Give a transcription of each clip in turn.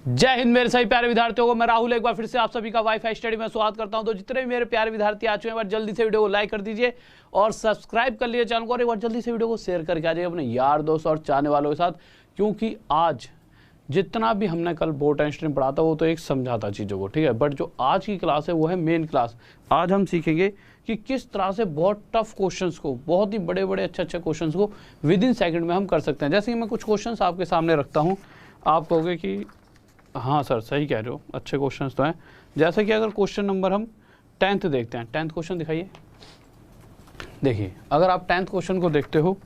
जय हिंद मेरे सभी प्यारे विद्यार्थियों को। मैं राहुल एक बार फिर से आप सभी का वाईफाई स्टडी में स्वागत करता हूं। तो जितने भी मेरे प्यारे विद्यार्थी आ चुके हैं, एक बार जल्दी से वीडियो को लाइक कर दीजिए और सब्सक्राइब कर लीजिए चैनल को, और एक बार जल्दी से वीडियो को शेयर करके आ जाइए अपने यार दोस्त और चाहने वालों के साथ। क्योंकि आज जितना भी हमने कल बोर्ड एंड स्ट्रीम पढ़ा था वो तो एक समझाता चीज़ों को, ठीक है, बट जो आज की क्लास है वो है मेन क्लास। आज हम सीखेंगे कि किस तरह से बहुत टफ क्वेश्चंस को, बहुत ही बड़े बड़े अच्छे क्वेश्चंस को विद इन सेकंड में हम कर सकते हैं। जैसे कि मैं कुछ क्वेश्चंस आपके सामने रखता हूँ, आप कहोगे कि हाँ सर सही कह रहे हो, अच्छे क्वेश्चंस तो हैं। जैसे कि अगर क्वेश्चन नंबर हम 10th देखते हैं, 10th क्वेश्चन दिखाइए। देखिए अगर आप 10th क्वेश्चन को देखते हो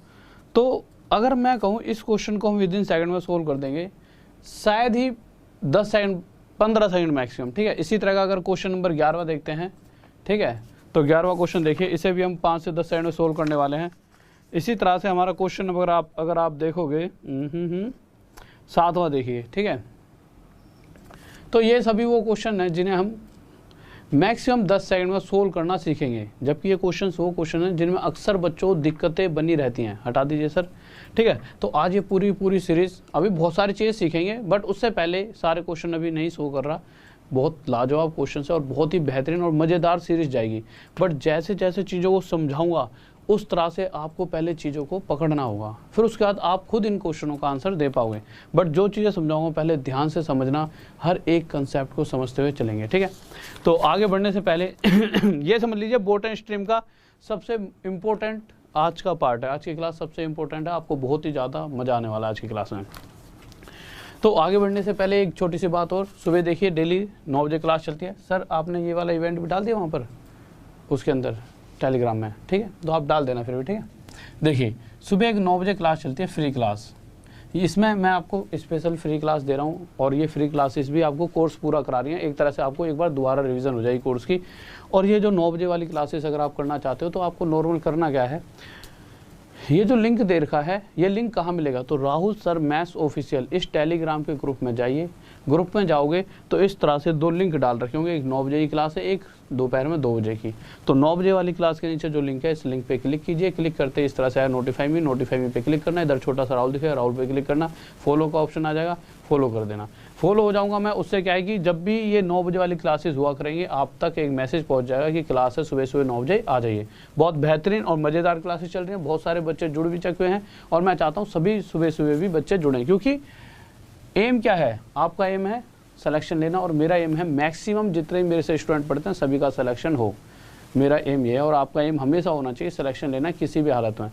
तो अगर मैं कहूँ इस क्वेश्चन को हम विद इन सेकंड में सोल्व कर देंगे, शायद ही 10 सेकंड 15 सेकंड मैक्सिमम, ठीक है। इसी तरह का अगर क्वेश्चन नंबर 11वां देखते हैं, ठीक है, तो 11वां क्वेश्चन देखिए, इसे भी हम 5 से 10 सेकंड में सोल्व करने वाले हैं। इसी तरह से हमारा क्वेश्चन नंबर अगर आप देखोगे 7वां देखिए, ठीक है। तो ये सभी वो क्वेश्चन हैं जिन्हें हम मैक्सिमम 10 सेकंड में सोल्व करना सीखेंगे, जबकि ये क्वेश्चन वो क्वेश्चन हैं जिनमें अक्सर बच्चों को दिक्कतें बनी रहती हैं। हटा दीजिए सर, ठीक है। तो आज ये पूरी सीरीज़, अभी बहुत सारी चीज़ें सीखेंगे, बट उससे पहले सारे क्वेश्चन अभी नहीं शो कर रहा। बहुत लाजवाब क्वेश्चन है और बहुत ही बेहतरीन और मज़ेदार सीरीज़ जाएगी। बट जैसे जैसे चीज़ों को समझाऊंगा उस तरह से आपको पहले चीज़ों को पकड़ना होगा, फिर उसके बाद आप खुद इन क्वेश्चनों का आंसर दे पाओगे। बट जो चीज़ें समझाऊंगा पहले ध्यान से समझना, हर एक कंसेप्ट को समझते हुए चलेंगे, ठीक है। तो आगे बढ़ने से पहले ये समझ लीजिए बोर्ड एंड स्ट्रीम का सबसे इम्पोर्टेंट आज का पार्ट है। आज की क्लास सबसे इम्पोर्टेंट है, आपको बहुत ही ज़्यादा मज़ा आने वाला है आज की क्लास में। तो आगे बढ़ने से पहले एक छोटी सी बात और, सुबह देखिए डेली 9 बजे क्लास चलती है। सर आपने ये वाला इवेंट भी डाल दिया वहाँ पर उसके अंदर टेलीग्राम में, ठीक है, तो आप डाल देना फिर भी, ठीक है। देखिए सुबह एक 9 बजे क्लास चलती है, फ्री क्लास। इसमें मैं आपको स्पेशल फ्री क्लास दे रहा हूँ और ये फ्री क्लासेस भी आपको कोर्स पूरा करा रही हैं। एक तरह से आपको एक बार दोबारा रिवीजन हो जाएगी कोर्स की। और ये जो 9 बजे वाली क्लासेस अगर आप करना चाहते हो तो आपको नॉर्मल करना क्या है, ये जो लिंक दे रखा है, ये लिंक कहाँ मिलेगा, तो राहुल सर मैथ्स ऑफिशियल इस टेलीग्राम के ग्रुप में जाइए। ग्रुप में जाओगे तो इस तरह से 2 लिंक डाल रखे होंगे, एक 9 बजे की क्लास है, एक दोपहर में 2 बजे की। तो 9 बजे वाली क्लास के नीचे जो लिंक है, इस लिंक पे क्लिक कीजिए। क्लिक करते ही इस तरह से आया नोटिफाई मी पे क्लिक करना है। इधर छोटा सा राहुल दिखेगा, राहुल पे क्लिक करना, फॉलो का ऑप्शन आ जाएगा, फॉलो कर देना। फॉलो हो जाऊंगा मैं, उससे क्या है कि जब भी ये 9 बजे वाली क्लासेस हुआ करेंगे आप तक एक मैसेज पहुंच जाएगा कि क्लास है, सुबह 9 बजे आ जाइए। बहुत बेहतरीन और मज़ेदार क्लासेस चल रही हैं, बहुत सारे बच्चे जुड़ भी चुके हैं और मैं चाहता हूँ सभी सुबह भी बच्चे जुड़ें। क्योंकि एम क्या है, आपका एम है सिलेक्शन लेना और मेरा एम है मैक्सिमम जितने मेरे से स्टूडेंट पढ़ते हैं सभी का सिलेक्शन हो। मेरा एम ये है और आपका एम हमेशा होना चाहिए सिलेक्शन लेना किसी भी हालत में।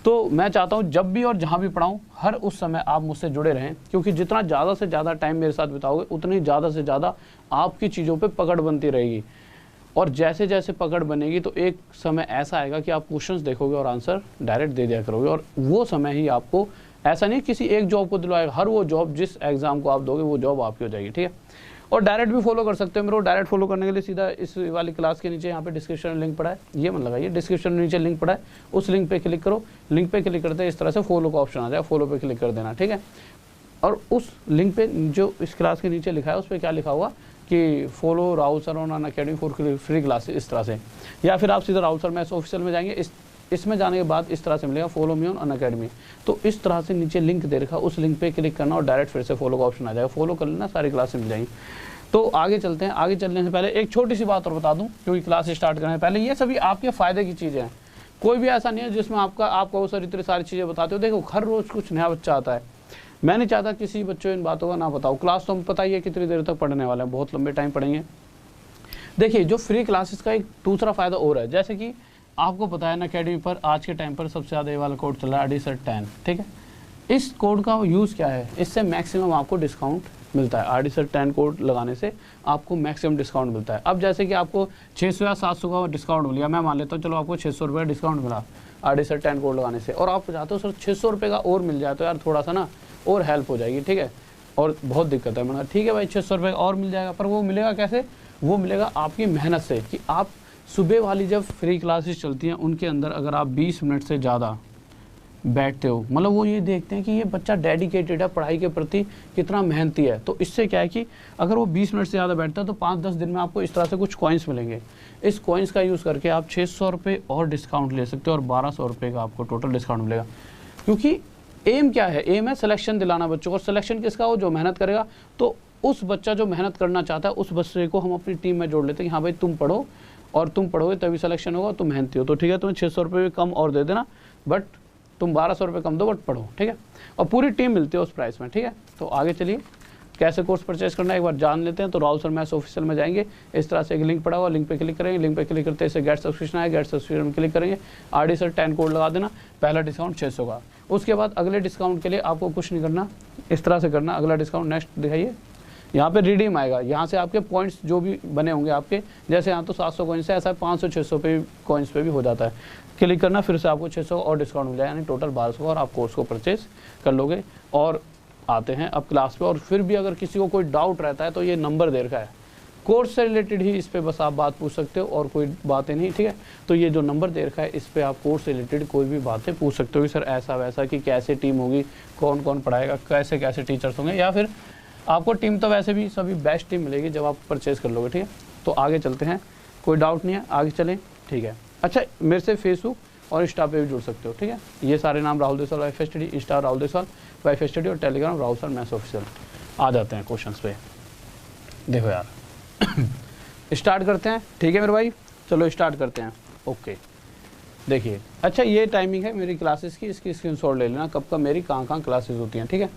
तो मैं चाहता हूँ जब भी और जहाँ भी पढ़ाऊँ हर उस समय आप मुझसे जुड़े रहें, क्योंकि जितना ज़्यादा से ज़्यादा टाइम मेरे साथ बिताओगे उतनी ज़्यादा से ज़्यादा आपकी चीज़ों पे पकड़ बनती रहेगी। और जैसे जैसे पकड़ बनेगी तो एक समय ऐसा आएगा कि आप क्वेश्चंस देखोगे और आंसर डायरेक्ट दे दिया करोगे, और वो समय ही आपको, ऐसा नहीं किसी एक जॉब को दिलवाएगा, हर वो जॉब जिस एग्जाम को आप दोगे वो जॉब आपकी हो जाएगी, ठीक है। और डायरेक्ट भी फॉलो कर सकते हो मेरे को। डायरेक्ट फॉलो करने के लिए सीधा इस वाली क्लास के नीचे यहाँ पे डिस्क्रिप्शन में लिंक पड़ा है, ये मत लगाइए, डिस्क्रिप्शन में नीचे लिंक पड़ा है, उस लिंक पे क्लिक करो। लिंक पे क्लिक करते हैं इस तरह से फॉलो का ऑप्शन आ जाएगा, फॉलो पे क्लिक कर देना, ठीक है। और उस लिंक पे जो इस क्लास के नीचे लिखा है उस पर क्या लिखा हुआ कि follow Rahul sir on Unacademy for free classes, इस तरह से। या फिर आप सीधा राहुल सर मैथ्स ऑफिशियल में जाएंगे, इसमें जाने के बाद इस तरह से मिलेगा फॉलो मी ऑन अनअकैडमी। तो इस तरह से नीचे लिंक दे रखा, उस लिंक पे क्लिक करना और डायरेक्ट फिर से फॉलो का ऑप्शन आ जाएगा, फॉलो कर लेना, सारी क्लासेस मिल जाएंगी। तो आगे चलते हैं। आगे चलने से पहले एक छोटी सी बात और बता दूं, क्योंकि क्लास स्टार्ट करने से पहले ये सभी आपके फ़ायदे की चीज़ें हैं। कोई भी ऐसा नहीं है जिसमें आपको वो सर इतनी सारी चीज़ें बताते हो। देखो हर रोज़ कुछ नया बच्चा आता है, मैं नहीं चाहता किसी बच्चों इन बातों का ना बताओ। क्लास तो हम पता ही है कितनी देर तक पढ़ने वाले हैं, बहुत लंबे टाइम पढ़ेंगे। देखिए जो फ्री क्लासेस का एक दूसरा फ़ायदा और है, जैसे कि आपको पता है ना अनअकैडमी पर आज के टाइम पर सबसे ज़्यादा ये वाला कोड चल रहा है RD10, ठीक है। इस कोड का यूज़ क्या है, इससे मैक्सिमम आपको डिस्काउंट मिलता है। RD10 कोड लगाने से आपको मैक्सिमम डिस्काउंट मिलता है। अब जैसे कि आपको 600 या 700 का डिस्काउंट मिल गया, मैं मान लेता हूँ चलो आपको 600 रुपये डिस्काउंट मिला RD10 कोड लगाने से, और आप चाहते हो सर 600 रुपये का और मिल जाए तो यार थोड़ा सा ना और हेल्प हो जाएगी, ठीक है, और बहुत दिक्कत है। मैंने ठीक है भाई 600 रुपये और मिल जाएगा, पर वो मिलेगा कैसे, वो मिलेगा आपकी मेहनत से। कि आप सुबह वाली जब फ्री क्लासेस चलती हैं उनके अंदर अगर आप 20 मिनट से ज़्यादा बैठते हो, मतलब वो ये देखते हैं कि ये बच्चा डेडिकेटेड है पढ़ाई के प्रति, कितना मेहनती है। तो इससे क्या है कि अगर वो 20 मिनट से ज़्यादा बैठता है तो 5-10 दिन में आपको इस तरह से कुछ कॉइन्स मिलेंगे। इस कॉइन्स का यूज़ करके आप 600 रुपये और डिस्काउंट ले सकते हो और 1200 रुपये का आपको टोटल डिस्काउंट मिलेगा। क्योंकि एम क्या है, एम है सिलेक्शन दिलाना बच्चों को, और सिलेक्शन किसका हो, जो मेहनत करेगा। तो उस बच्चा जो मेहनत करना चाहता है उस बच्चे को हम अपनी टीम में जोड़ लेते हैं कि हाँ भाई तुम पढ़ो और तुम पढ़ोगे तभी सिलेक्शन होगा, तुम मेहनती हो तो ठीक है, तुम्हें 600 रुपये भी कम और दे देना, बट तुम 1200 रुपये कम दो बट पढ़ो, ठीक है, और पूरी टीम मिलती है उस प्राइस में, ठीक है। तो आगे चलिए कैसे कोर्स परचेज करना है एक बार जान लेते हैं। तो राहुल सर मैथ्स ऑफिशियल में जाएंगे, इस तरह से एक लिंक पड़ा हुआ, लिंक पे क्लिक करेंगे, लिंक पे क्लिक करते हैं गेट सब्सक्रिप्शन है, गेट सब्सक्रिप्शन में क्लिक करेंगे, RD सर 10 कोड लगा देना, पहला डिस्काउंट 600 का। उसके बाद अगले डिस्काउंट के लिए आपको कुछ नहीं करना, इस तरह से करना, अगला डिस्काउंट नेक्स्ट दिखाइए, यहाँ पे रिडीम आएगा, यहाँ से आपके पॉइंट्स जो भी बने होंगे आपके, जैसे यहाँ तो 700 कॉइन्स है, ऐसा 500-600 पे कॉइन्स पे भी हो जाता है, क्लिक करना, फिर से आपको 600 और डिस्काउंट मिल जाएगा, यानी टोटल 1200 और आप कोर्स को परचेज कर लोगे। और आते हैं अब क्लास पे, और फिर भी अगर किसी को कोई डाउट रहता है तो ये नंबर दे रखा है, कोर्स से रिलेटेड ही इस पे बस आप बात पूछ सकते हो और कोई बातें नहीं, ठीक है। तो ये जो नंबर दे रखा है इस पे आप कोर्स से रिलेटेड कोई भी बातें पूछ सकते हो कि सर ऐसा वैसा, कि कैसे टीम होगी, कौन कौन पढ़ाएगा, कैसे कैसे टीचर्स होंगे, या फिर आपको टीम तो वैसे भी सभी बेस्ट टीम मिलेगी जब आप परचेज कर लोगे, ठीक है। तो आगे चलते हैं, कोई डाउट नहीं है, आगे चलें, ठीक है। अच्छा, मेरे से फेसबुक और इंस्टा पे भी जुड़ सकते हो, ठीक है। ये सारे नाम Rahul Deswal wife study, Insta Rahul Deswal wife study और Telegram Rahul sir maths official. आ जाते हैं क्वेश्चंस पे, देखो यार स्टार्ट करते हैं, ठीक है मेरे भाई, चलो स्टार्ट करते हैं। ओके, देखिए, अच्छा ये टाइमिंग है मेरी क्लासेस की, इसकी स्क्रीनशॉट ले लेना, कब कब मेरी कहाँ क्लासेस होती हैं, ठीक है,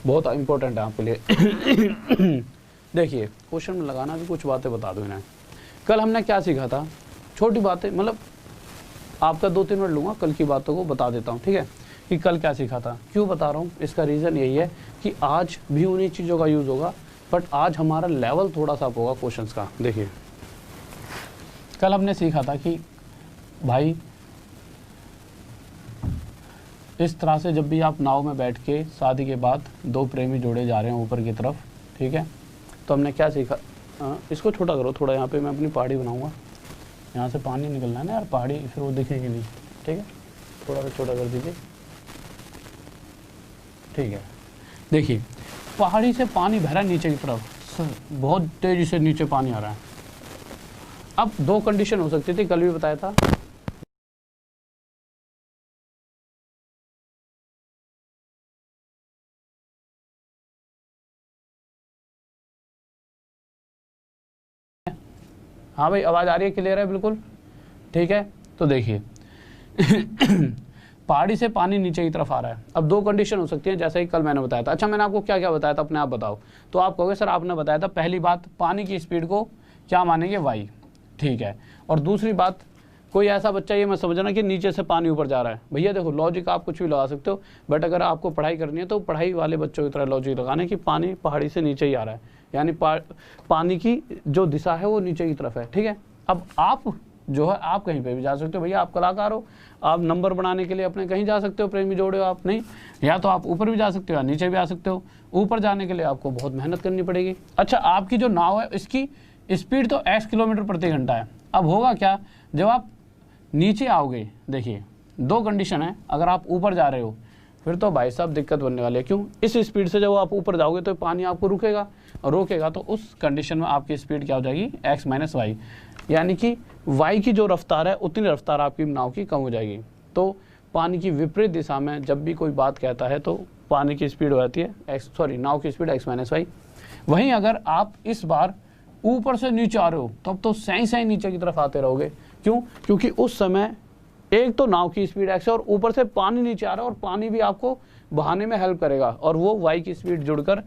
बहुत इंपॉर्टेंट है आपके लिए। देखिए क्वेश्चन में लगाना भी कुछ बातें बता दो इन्हें। कल हमने क्या सीखा था, छोटी बातें, मतलब आपका 2-3 मिनट लूँगा, कल की बातों को बता देता हूँ, ठीक है, कि कल क्या सीखा था। क्यों बता रहा हूँ, इसका रीज़न यही है कि आज भी उन्हीं चीज़ों का यूज़ होगा, बट आज हमारा लेवल थोड़ा सा होगा क्वेश्चंस का। देखिए कल हमने सीखा था कि भाई इस तरह से जब भी आप नाव में बैठ के शादी के बाद 2 प्रेमी जोड़े जा रहे हैं ऊपर की तरफ, ठीक है, तो हमने क्या सीखा, इसको छोटा करो थोड़ा, यहाँ पे मैं अपनी पहाड़ी बनाऊंगा, यहाँ से पानी निकलना है ना यार, पहाड़ी फिर वो दिखेगी नहीं, ठीक है, थोड़ा सा छोटा कर दीजिए, ठीक है। देखिए पहाड़ी से पानी बह रहा है नीचे की तरफ, बहुत तेजी से नीचे पानी आ रहा है। अब 2 कंडीशन हो सकती थी, कल भी बताया था, हाँ भाई आवाज़ आ रही है, क्लियर है बिल्कुल, ठीक है। तो देखिए पहाड़ी से पानी नीचे की तरफ आ रहा है, अब 2 कंडीशन हो सकती है, जैसे ही कल मैंने बताया था। अच्छा मैंने आपको क्या क्या बताया था, अपने आप बताओ। तो आप कहोगे सर आपने बताया था, पहली बात पानी की स्पीड को क्या मानेंगे, y, ठीक है, और दूसरी बात कोई ऐसा बच्चा ये मत समझना कि नीचे से पानी ऊपर जा रहा है। भैया देखो लॉजिक आप कुछ भी लगा सकते हो, बट अगर आपको पढ़ाई करनी है तो पढ़ाई वाले बच्चों की तरह लॉजिक लगाना है कि पानी पहाड़ी से नीचे ही आ रहा है, यानी पानी की जो दिशा है वो नीचे की तरफ है, ठीक है। अब आप जो है आप कहीं पे भी जा सकते हो, भैया आप कलाकार हो, आप नंबर बनाने के लिए अपने कहीं जा सकते हो, प्रेमी जोड़े हो आप, नहीं, या तो आप ऊपर भी जा सकते हो या नीचे भी आ सकते हो। ऊपर जाने के लिए आपको बहुत मेहनत करनी पड़ेगी। अच्छा आपकी जो नाव है इसकी स्पीड तो x किलोमीटर प्रति घंटा है। अब होगा क्या, जब आप नीचे आओगे, देखिए 2 कंडीशन है, अगर आप ऊपर जा रहे हो फिर तो भाई साहब दिक्कत बनने वाली है। क्यों, इस स्पीड से जब आप ऊपर जाओगे तो पानी आपको रुकेगा, और रोकेगा तो उस कंडीशन में आपकी स्पीड क्या हो जाएगी, x माइनस वाई, यानी कि y की जो रफ्तार है उतनी रफ्तार आपकी नाव की कम हो जाएगी। तो पानी की विपरीत दिशा में जब भी कोई बात कहता है तो पानी की स्पीड हो जाती है नाव की स्पीड x माइनस वाई। वहीं अगर आप इस बार ऊपर से नीचे आ रहे हो तब तो सही नीचे की तरफ आते रहोगे। क्यों, क्योंकि उस समय एक तो नाव की स्पीड x है और ऊपर से पानी नीचे आ रहा है, और पानी भी आपको बहाने में हेल्प करेगा, और वो y की स्पीड जुड़कर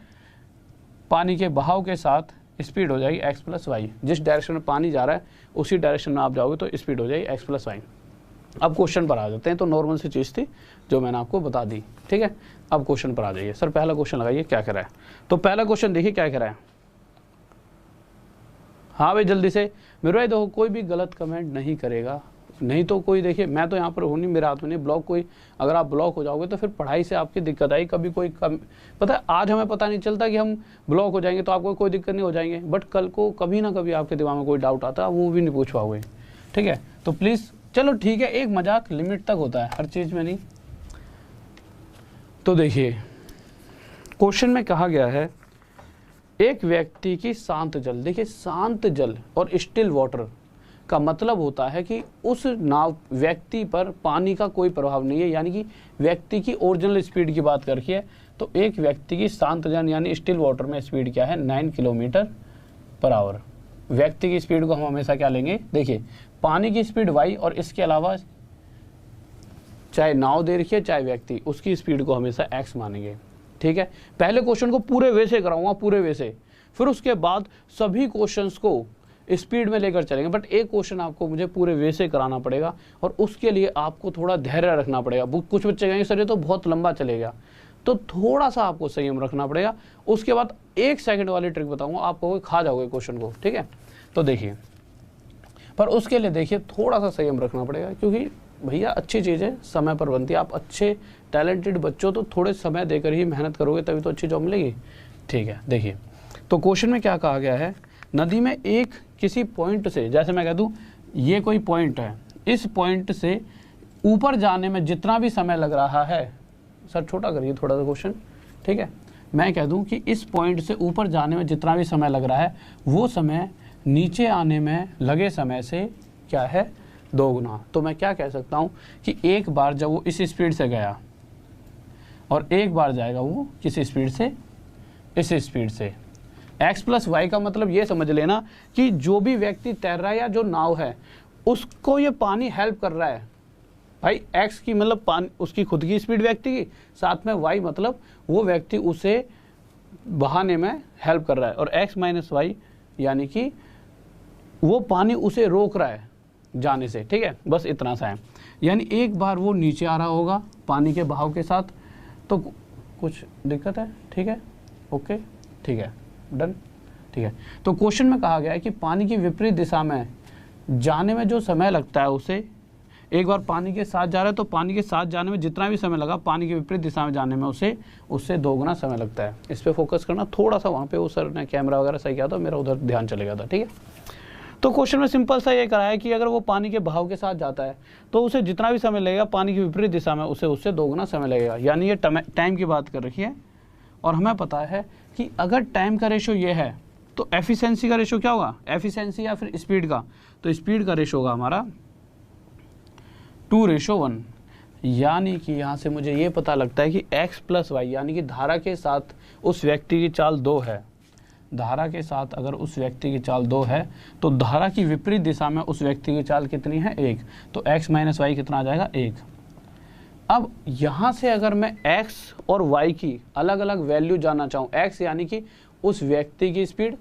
पानी के बहाव के साथ स्पीड हो जाएगी x प्लस वाई। जिस डायरेक्शन में पानी जा रहा है उसी डायरेक्शन में आप जाओगे तो स्पीड हो जाएगी x प्लस वाई। अब क्वेश्चन पर आ जाते हैं। तो नॉर्मल सी चीज़ थी जो मैंने आपको बता दी, ठीक है। अब क्वेश्चन पर आ जाइए। सर पहला क्वेश्चन लगाइए क्या कह रहा है। तो पहला क्वेश्चन देखिए क्या कह रहा है। हाँ भाई जल्दी से, मेरे भाई देखो कोई भी गलत कमेंट नहीं करेगा, नहीं तो कोई, देखिए मैं तो यहाँ पर हूँ नहीं, मेरे हाथ में नहीं ब्लॉक, कोई अगर आप ब्लॉक हो जाओगे तो फिर पढ़ाई से आपकी दिक्कत आई। कभी कोई पता है आज हमें पता नहीं चलता कि हम ब्लॉक हो जाएंगे तो आपको कोई दिक्कत नहीं हो जाएंगे, बट कल को कभी ना कभी आपके दिमाग में कोई डाउट आता है, वो भी नहीं पूछ पाओगे, ठीक है। तो प्लीज़ चलो ठीक है, एक मजाक लिमिट तक होता है, हर चीज़ में नहीं। तो देखिए क्वेश्चन में कहा गया है एक व्यक्ति की शांत जल, देखिए शांत जल और स्टिल वाटर का मतलब होता है कि उस नाव व्यक्ति पर पानी का कोई प्रभाव नहीं है, यानी कि व्यक्ति की ओरिजिनल स्पीड की बात करके है। तो एक व्यक्ति की शांत जल यानी स्टिल वाटर में स्पीड क्या है, 9 किलोमीटर पर आवर। व्यक्ति की स्पीड को हम हमेशा क्या लेंगे, देखिए पानी की स्पीड y और इसके अलावा चाहे नाव दे रखी है चाहे व्यक्ति, उसकी स्पीड को हमेशा x मानेंगे। ठीक है, पहले क्वेश्चन को पूरे वे से कराऊंगा, पूरे वे से, फिर उसके बाद सभी क्वेश्चंस को स्पीड में लेकर चलेंगे। बट एक क्वेश्चन आपको मुझे पूरे वे से कराना पड़ेगा और उसके लिए आपको थोड़ा धैर्य रखना पड़ेगा। कुछ बच्चे कहेंगे सर ये तो बहुत लंबा चलेगा, तो थोड़ा सा आपको संयम रखना पड़ेगा। उसके बाद 1 सेकंड वाली ट्रिक बताऊंगा, आपको खा जाओगे क्वेश्चन को। ठीक है, तो देखिए, पर उसके लिए देखिए थोड़ा सा संयम रखना पड़ेगा, क्योंकि भैया अच्छी चीज़ है, समय पर बनती है। आप अच्छे टैलेंटेड बच्चों तो थोड़े समय देकर ही मेहनत करोगे तभी तो अच्छी जॉब मिलेगी। ठीक है, देखिए तो क्वेश्चन में क्या कहा गया है, नदी में एक किसी पॉइंट से, जैसे मैं कह दूं ये कोई पॉइंट है, इस पॉइंट से ऊपर जाने में जितना भी समय लग रहा है, सर छोटा करिए थोड़ा सा क्वेश्चन। ठीक है, मैं कह दूं कि इस पॉइंट से ऊपर जाने में जितना भी समय लग रहा है वो समय नीचे आने में लगे समय से क्या है, 2 गुना। तो मैं क्या कह सकता हूं कि एक बार जब वो इस स्पीड से गया और एक बार जाएगा वो किस स्पीड से, इस स्पीड से। x प्लस वाई का मतलब ये समझ लेना कि जो भी व्यक्ति तैर रहा है या जो नाव है उसको ये पानी हेल्प कर रहा है। भाई x की मतलब पानी उसकी खुद की स्पीड व्यक्ति की, साथ में y मतलब वो व्यक्ति उसे बहाने में हेल्प कर रहा है, और x माइनस वाई यानी कि वो पानी उसे रोक रहा है जाने से। ठीक है, बस इतना सा है। यानी एक बार वो नीचे आ रहा होगा पानी के बहाव के साथ, तो कुछ दिक्कत है। ठीक है, ओके, ठीक है, डन। ठीक है, तो क्वेश्चन में कहा गया है कि पानी की विपरीत दिशा में जाने में जो समय लगता है उसे, एक बार पानी के साथ जा रहा है तो पानी के साथ जाने में जितना भी समय लगा पानी की विपरीत दिशा में जाने में उससे 2 गुना समय लगता है। इस पे फोकस करना थोड़ा सा, वहाँ पे वो सर ने कैमरा वगैरह सही किया था, मेरा उधर ध्यान चले गया था। ठीक है, तो क्वेश्चन में सिंपल सा ये करा है कि अगर वो पानी के बहाव के साथ जाता है तो उसे जितना भी समय लगेगा पानी की विपरीत दिशा में उससे 2 गुना समय लगेगा। यानी ये टाइम की बात कर रखी है, और हमें पता है कि अगर टाइम का रेशो ये है तो एफिशिएंसी का रेशो क्या होगा, एफिशिएंसी या फिर स्पीड का, तो स्पीड का रेशो होगा हमारा 2:1। यानी कि यहाँ से मुझे ये पता लगता है कि x प्लस वाई यानी कि धारा के साथ उस व्यक्ति की चाल 2 है, धारा के साथ अगर उस व्यक्ति की चाल 2 है तो धारा की विपरीत दिशा में उस व्यक्ति की चाल कितनी है, 1। तो x माइनस वाई कितना आ जाएगा, 1। अब यहाँ से अगर मैं x और y की अलग अलग वैल्यू जानना चाहूँ, x यानी कि उस व्यक्ति की स्पीड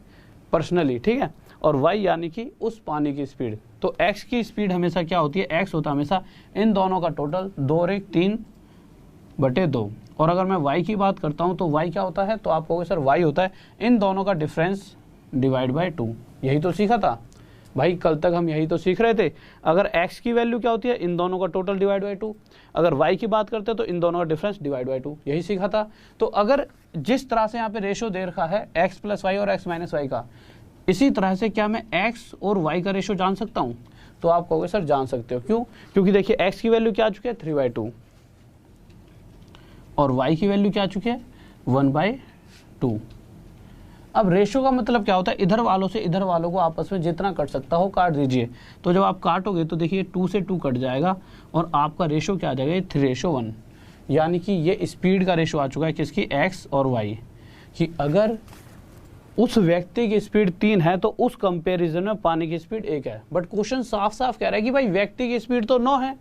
पर्सनली, ठीक है, और y यानी कि उस पानी की स्पीड, तो x की स्पीड हमेशा क्या होती है, x होता है हमेशा इन दोनों का टोटल 2/3/2। और अगर मैं y की बात करता हूँ तो y क्या होता है, तो आप कहोगे सर y होता है इन दोनों का डिफरेंस डिवाइड बाय 2। यही तो सीखा था भाई, कल तक हम यही तो सीख रहे थे। अगर x की वैल्यू क्या होती है, इन दोनों का टोटल डिवाइड बाय 2। अगर y की बात करते हैं तो इन दोनों का डिफरेंस डिवाइड बाय 2, यही सीखा था। तो अगर जिस तरह से यहाँ पे रेशो दे रखा है x प्लस वाई और x माइनस वाई का, इसी तरह से क्या मैं x और y का रेशो जान सकता हूँ, तो आप कहोगे सर जान सकते हो। क्यों, क्योंकि देखिए x की वैल्यू क्या आ चुकी है, 3/2, और y की वैल्यू क्या आ चुकी है, 1/2। अब रेशो का मतलब क्या होता है, इधर वालों से इधर वालों को आपस में जितना कट सकता हो काट दीजिए। तो जब आप काटोगे तो देखिए 2 से 2 कट जाएगा और आपका रेशो क्या आ जाएगा, 3:1। यानी कि ये स्पीड का रेशो आ चुका है किसकी, x और y कि अगर उस व्यक्ति की स्पीड 3 है तो उस कंपैरिजन में पानी की स्पीड 1 है। बट क्वेश्चन साफ साफ कह रहा है कि भाई व्यक्ति की स्पीड तो 9 है,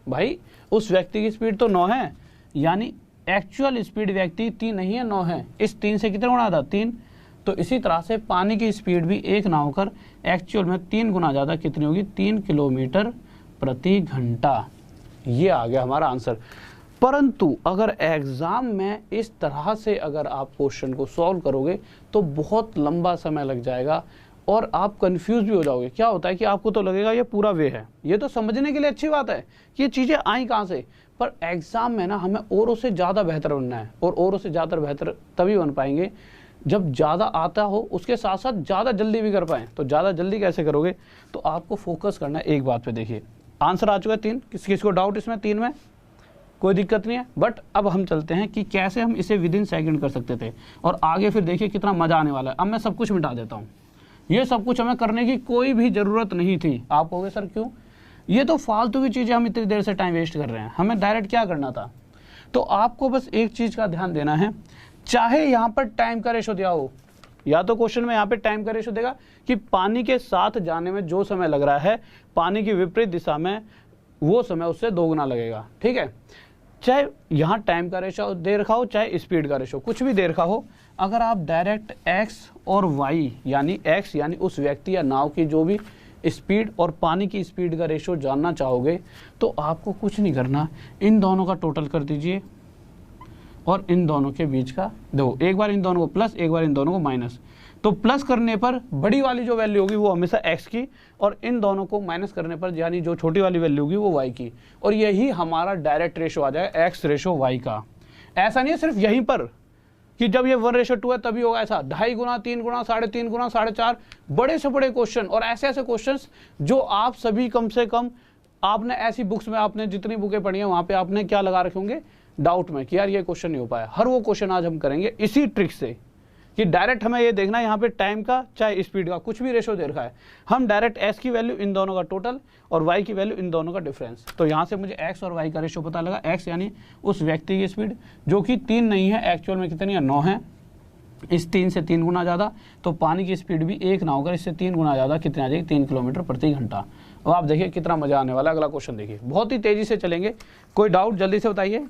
भाई उस व्यक्ति की स्पीड तो 9 है, यानी एक्चुअल स्पीड व्यक्ति 3 नहीं है, 9 है। इस 3 से कितना गुना था, 3। तो इसी तरह से पानी की स्पीड भी 1 ना होकर एक्चुअल में 3 गुना ज़्यादा कितनी होगी, 3 किलोमीटर प्रति घंटा। ये आ गया हमारा आंसर। परंतु अगर एग्ज़ाम में इस तरह से अगर आप क्वेश्चन को सॉल्व करोगे तो बहुत लंबा समय लग जाएगा और आप कंफ्यूज भी हो जाओगे। क्या होता है कि आपको तो लगेगा ये पूरा वे है, ये तो समझने के लिए अच्छी बात है कि ये चीज़ें आई कहाँ से, पर एग्ज़ाम में ना हमें औरों से ज़्यादा बेहतर बनना है, और औरों से ज़्यादा बेहतर तभी बन पाएंगे जब ज़्यादा आता हो, उसके साथ साथ ज़्यादा जल्दी भी कर पाएँ। तो ज़्यादा जल्दी कैसे करोगे, तो आपको फोकस करना है एक बात पे। देखिए आंसर आ चुका है 3, किसी को डाउट इसमें 3 में कोई दिक्कत नहीं है। बट अब हम चलते हैं कि कैसे हम इसे विदिन सेकंड कर सकते थे, और आगे फिर देखिए कितना मज़ा आने वाला है। अब मैं सब कुछ मिटा देता हूँ, ये सब कुछ हमें करने की कोई भी ज़रूरत नहीं थी। आप कहोगे सर क्यों, ये तो फालतू की चीज़ें हम इतनी देर से टाइम वेस्ट कर रहे हैं, हमें डायरेक्ट क्या करना था। तो आपको बस एक चीज़ का ध्यान देना है, चाहे यहाँ पर टाइम का रेशो दिया हो, या तो क्वेश्चन में यहाँ पे टाइम का रेशो देगा कि पानी के साथ जाने में जो समय लग रहा है पानी की विपरीत दिशा में वो समय उससे 2 गुना लगेगा, ठीक है। चाहे यहाँ टाइम का रेशो दे रखा हो, चाहे स्पीड का रेशो कुछ भी दे रखा हो, अगर आप डायरेक्ट x और y यानी x यानी उस व्यक्ति या नाव की जो भी स्पीड और पानी की स्पीड का रेशो जानना चाहोगे तो आपको कुछ नहीं करना, इन दोनों का टोटल कर दीजिए और इन दोनों के बीच का दो, एक बार इन दोनों को प्लस, एक बार इन दोनों को माइनस। तो प्लस करने पर बड़ी वाली जो वैल्यू होगी वो हमेशा x की, और इन दोनों को माइनस करने पर यानी जो छोटी वाली वैल्यू होगी वो y की, और यही हमारा डायरेक्ट रेशो आ जाएगा x रेशो y का। ऐसा नहीं है सिर्फ यहीं पर कि जब ये 1:2 है तभी होगा, ऐसा 2.5 गुना, 3 गुना, 3.5 गुना, 4.5, बड़े से बड़े क्वेश्चन और ऐसे ऐसे क्वेश्चंस जो आप सभी कम से कम आपने ऐसी बुक्स में, आपने जितनी बुकें पढ़ी हैं वहाँ पे आपने क्या लगा रखे होंगे डाउट में कि यार ये क्वेश्चन नहीं हो पाया। हर वो क्वेश्चन आज हम करेंगे इसी ट्रिक से कि डायरेक्ट हमें ये देखना है यहाँ पे टाइम का चाहे स्पीड का कुछ भी रेशो दे रखा है, हम डायरेक्ट s की वैल्यू इन दोनों का टोटल और y की वैल्यू इन दोनों का डिफरेंस। तो यहाँ से मुझे x और y का रेशो पता लगा, x यानी उस व्यक्ति की स्पीड जो कि 3 नहीं है, एक्चुअल में कितनी है 9 है, इस 3 से 3 गुना ज़्यादा, तो पानी की स्पीड भी 1 ना होकर इससे 3 गुना ज़्यादा कितनी आ जाएगी 3 किलोमीटर प्रति घंटा। अब आप देखिए कितना मजा आने वाला है। अगला क्वेश्चन देखिए, बहुत ही तेजी से चलेंगे, कोई डाउट जल्दी से बताइए।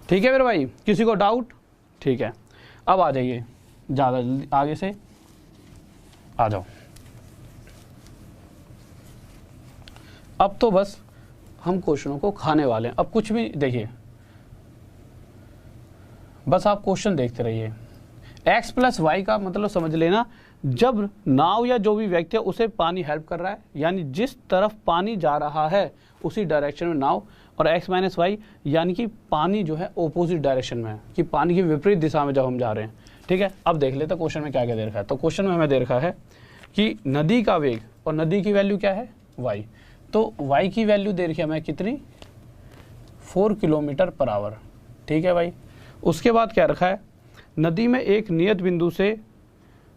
ठीक है मेरे भाई, किसी को डाउट? ठीक है, अब आ जाइए, ज़्यादा जल्दी आगे से आ जाओ। अब तो बस हम क्वेश्चनों को खाने वाले हैं, अब कुछ भी देखिए, बस आप क्वेश्चन देखते रहिए। x प्लस वाई का मतलब समझ लेना, जब नाव या जो भी व्यक्ति है उसे पानी हेल्प कर रहा है, यानी जिस तरफ पानी जा रहा है उसी डायरेक्शन में नाव, और x माइनस वाई यानी कि पानी जो है ओपोजिट डायरेक्शन में है, कि पानी की विपरीत दिशा में जब हम जा रहे हैं। ठीक है, अब देख लेते क्वेश्चन में क्या क्या दे रखा है। तो क्वेश्चन में हमें दे रखा है कि नदी का वेग, और नदी की वैल्यू क्या है y, तो y की वैल्यू दे रखी है हमें कितनी 4 किलोमीटर पर आवर। ठीक है भाई, उसके बाद क्या रखा है, नदी में एक नियत बिंदु से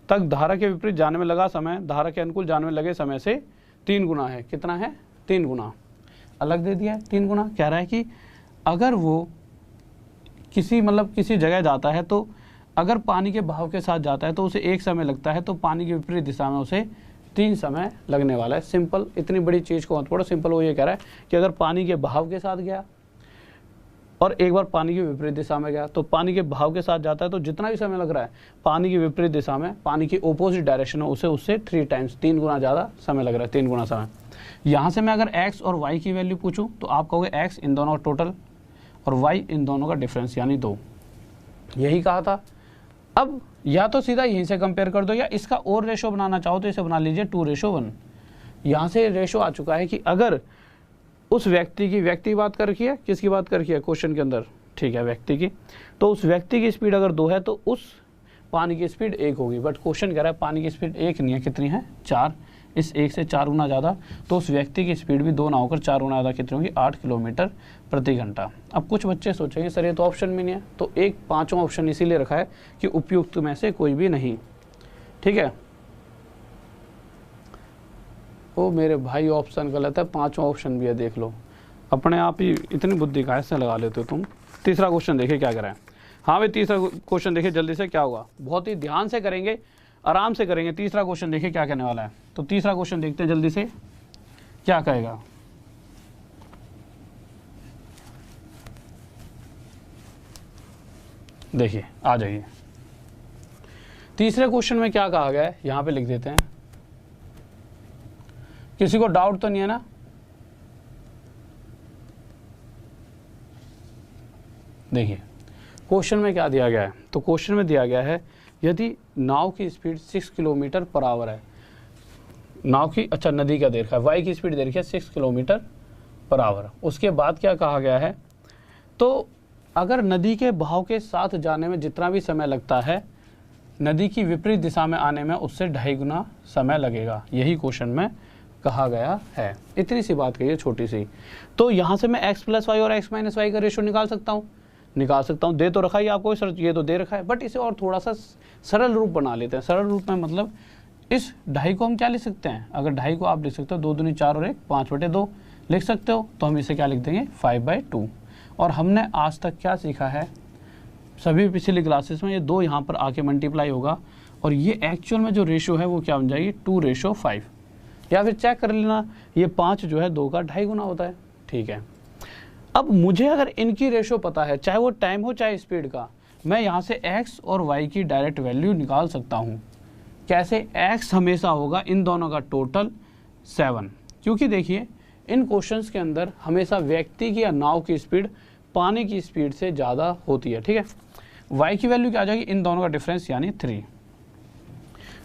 तक धारा के विपरीत जाने में लगा समय धारा के अनुकूल जाने में लगे समय से 3 गुना है। कितना है 3 गुना, अलग दे दिया है 3 गुना। कह रहा है कि अगर वो किसी किसी जगह जाता है, तो अगर पानी के बहाव के साथ जाता है तो उसे 1 समय लगता है, तो पानी की विपरीत दिशा में उसे 3 समय लगने वाला है। सिंपल, इतनी बड़ी चीज़ को मत पढ़ो, सिंपल वो ये कह रहा है कि अगर पानी के बहाव के साथ गया और एक बार पानी की विपरीत दिशा में गया, तो पानी के बहाव के साथ जाता है तो जितना भी समय लग रहा है पानी की विपरीत दिशा में, पानी की ओपोजिट डायरेक्शन में, उसे उससे 3 टाइम्स 3 गुना ज़्यादा समय लग रहा है, 3 गुना समय। यहाँ से मैं अगर x और y की वैल्यू पूछूं तो आप कहोगे x इन दोनों का टोटल और y इन दोनों का डिफरेंस यानी 2, यही कहा था। अब या तो सीधा यहीं से कंपेयर कर दो, या इसका और रेशो बनाना चाहो तो इसे बना लीजिए 2:1। यहाँ से रेशो आ चुका है कि अगर उस व्यक्ति की बात कर रखी है, किसकी बात कर रखी है क्वेश्चन के अंदर, ठीक है व्यक्ति की, तो उस व्यक्ति की स्पीड अगर 2 है तो उस पानी की स्पीड 1 होगी, बट क्वेश्चन कह रहा है पानी की स्पीड 1 नहीं है, कितनी है 4, इस 1 से 4 गुना ज़्यादा, तो उस व्यक्ति की स्पीड भी 2 ना होकर 4 गुना ज़्यादा कितनी होगी 8 किलोमीटर प्रति घंटा। अब कुछ बच्चे सोचेंगे सर ये तो ऑप्शन में नहीं है, तो एक 5वां ऑप्शन इसीलिए रखा है कि उपयुक्त में से कोई भी नहीं। ठीक है, ओ मेरे भाई ऑप्शन गलत है, 5वां ऑप्शन भी है, देख लो, अपने आप ही इतनी बुद्धि का ऐसे लगा लेते हो तुम। तीसरा क्वेश्चन देखिए क्या करें। हाँ भाई, तीसरा क्वेश्चन देखिए जल्दी से, क्या होगा, बहुत ही ध्यान से करेंगे, आराम से करेंगे। तीसरा क्वेश्चन देखिए क्या कहने वाला है, तो तीसरा क्वेश्चन देखते हैं जल्दी से क्या कहेगा। देखिए आ जाइए, तीसरे क्वेश्चन में क्या कहा गया है यहाँ पे लिख देते हैं। किसी को डाउट तो नहीं है ना? देखिए क्वेश्चन में क्या दिया गया है, तो क्वेश्चन में दिया गया है यदि नाव की स्पीड 6 किलोमीटर पर आवर है, नाव की, अच्छा नदी का दे रखा है, वाई की स्पीड दे रखी है 6 किलोमीटर पर आवर। उसके बाद क्या कहा गया है, तो अगर नदी के बहाव के साथ जाने में जितना भी समय लगता है, नदी की विपरीत दिशा में आने में उससे 2.5 गुना समय लगेगा, यही क्वेश्चन में कहा गया है। इतनी सी बात कही है छोटी सी। तो यहाँ से मैं x प्लस वाई और x माइनस वाई का रेशो निकाल सकता हूँ, दे तो रखा ही आपको, ये तो दे रखा है, बट इसे और थोड़ा सा सरल रूप बना लेते हैं। सरल रूप में मतलब इस 2.5 को हम क्या लिख सकते हैं, अगर 2.5 को आप लिख सकते हो 2 दूनी 4 और 1 5/2, लिख सकते हो, तो हम इसे क्या लिख देंगे 5/2। और हमने आज तक क्या सीखा है, सभी पिछली क्लासेस में, ये 2 यहाँ पर आके मल्टीप्लाई होगा और ये एक्चुअल में जो रेशो है वो क्या बन जाएगी 2:5। या फिर चेक कर लेना, ये 5 जो है 2 का 2.5 गुना होता है। ठीक है, अब मुझे अगर इनकी रेशो पता है, चाहे वो टाइम हो चाहे स्पीड का, मैं यहाँ से x और y की डायरेक्ट वैल्यू निकाल सकता हूँ। कैसे? x हमेशा होगा इन दोनों का टोटल 7, क्योंकि देखिए इन क्वेश्चंस के अंदर हमेशा व्यक्ति की या नाव की स्पीड पानी की स्पीड से ज़्यादा होती है। ठीक है, y की वैल्यू क्या आ जाएगी, इन दोनों का डिफरेंस यानी 3।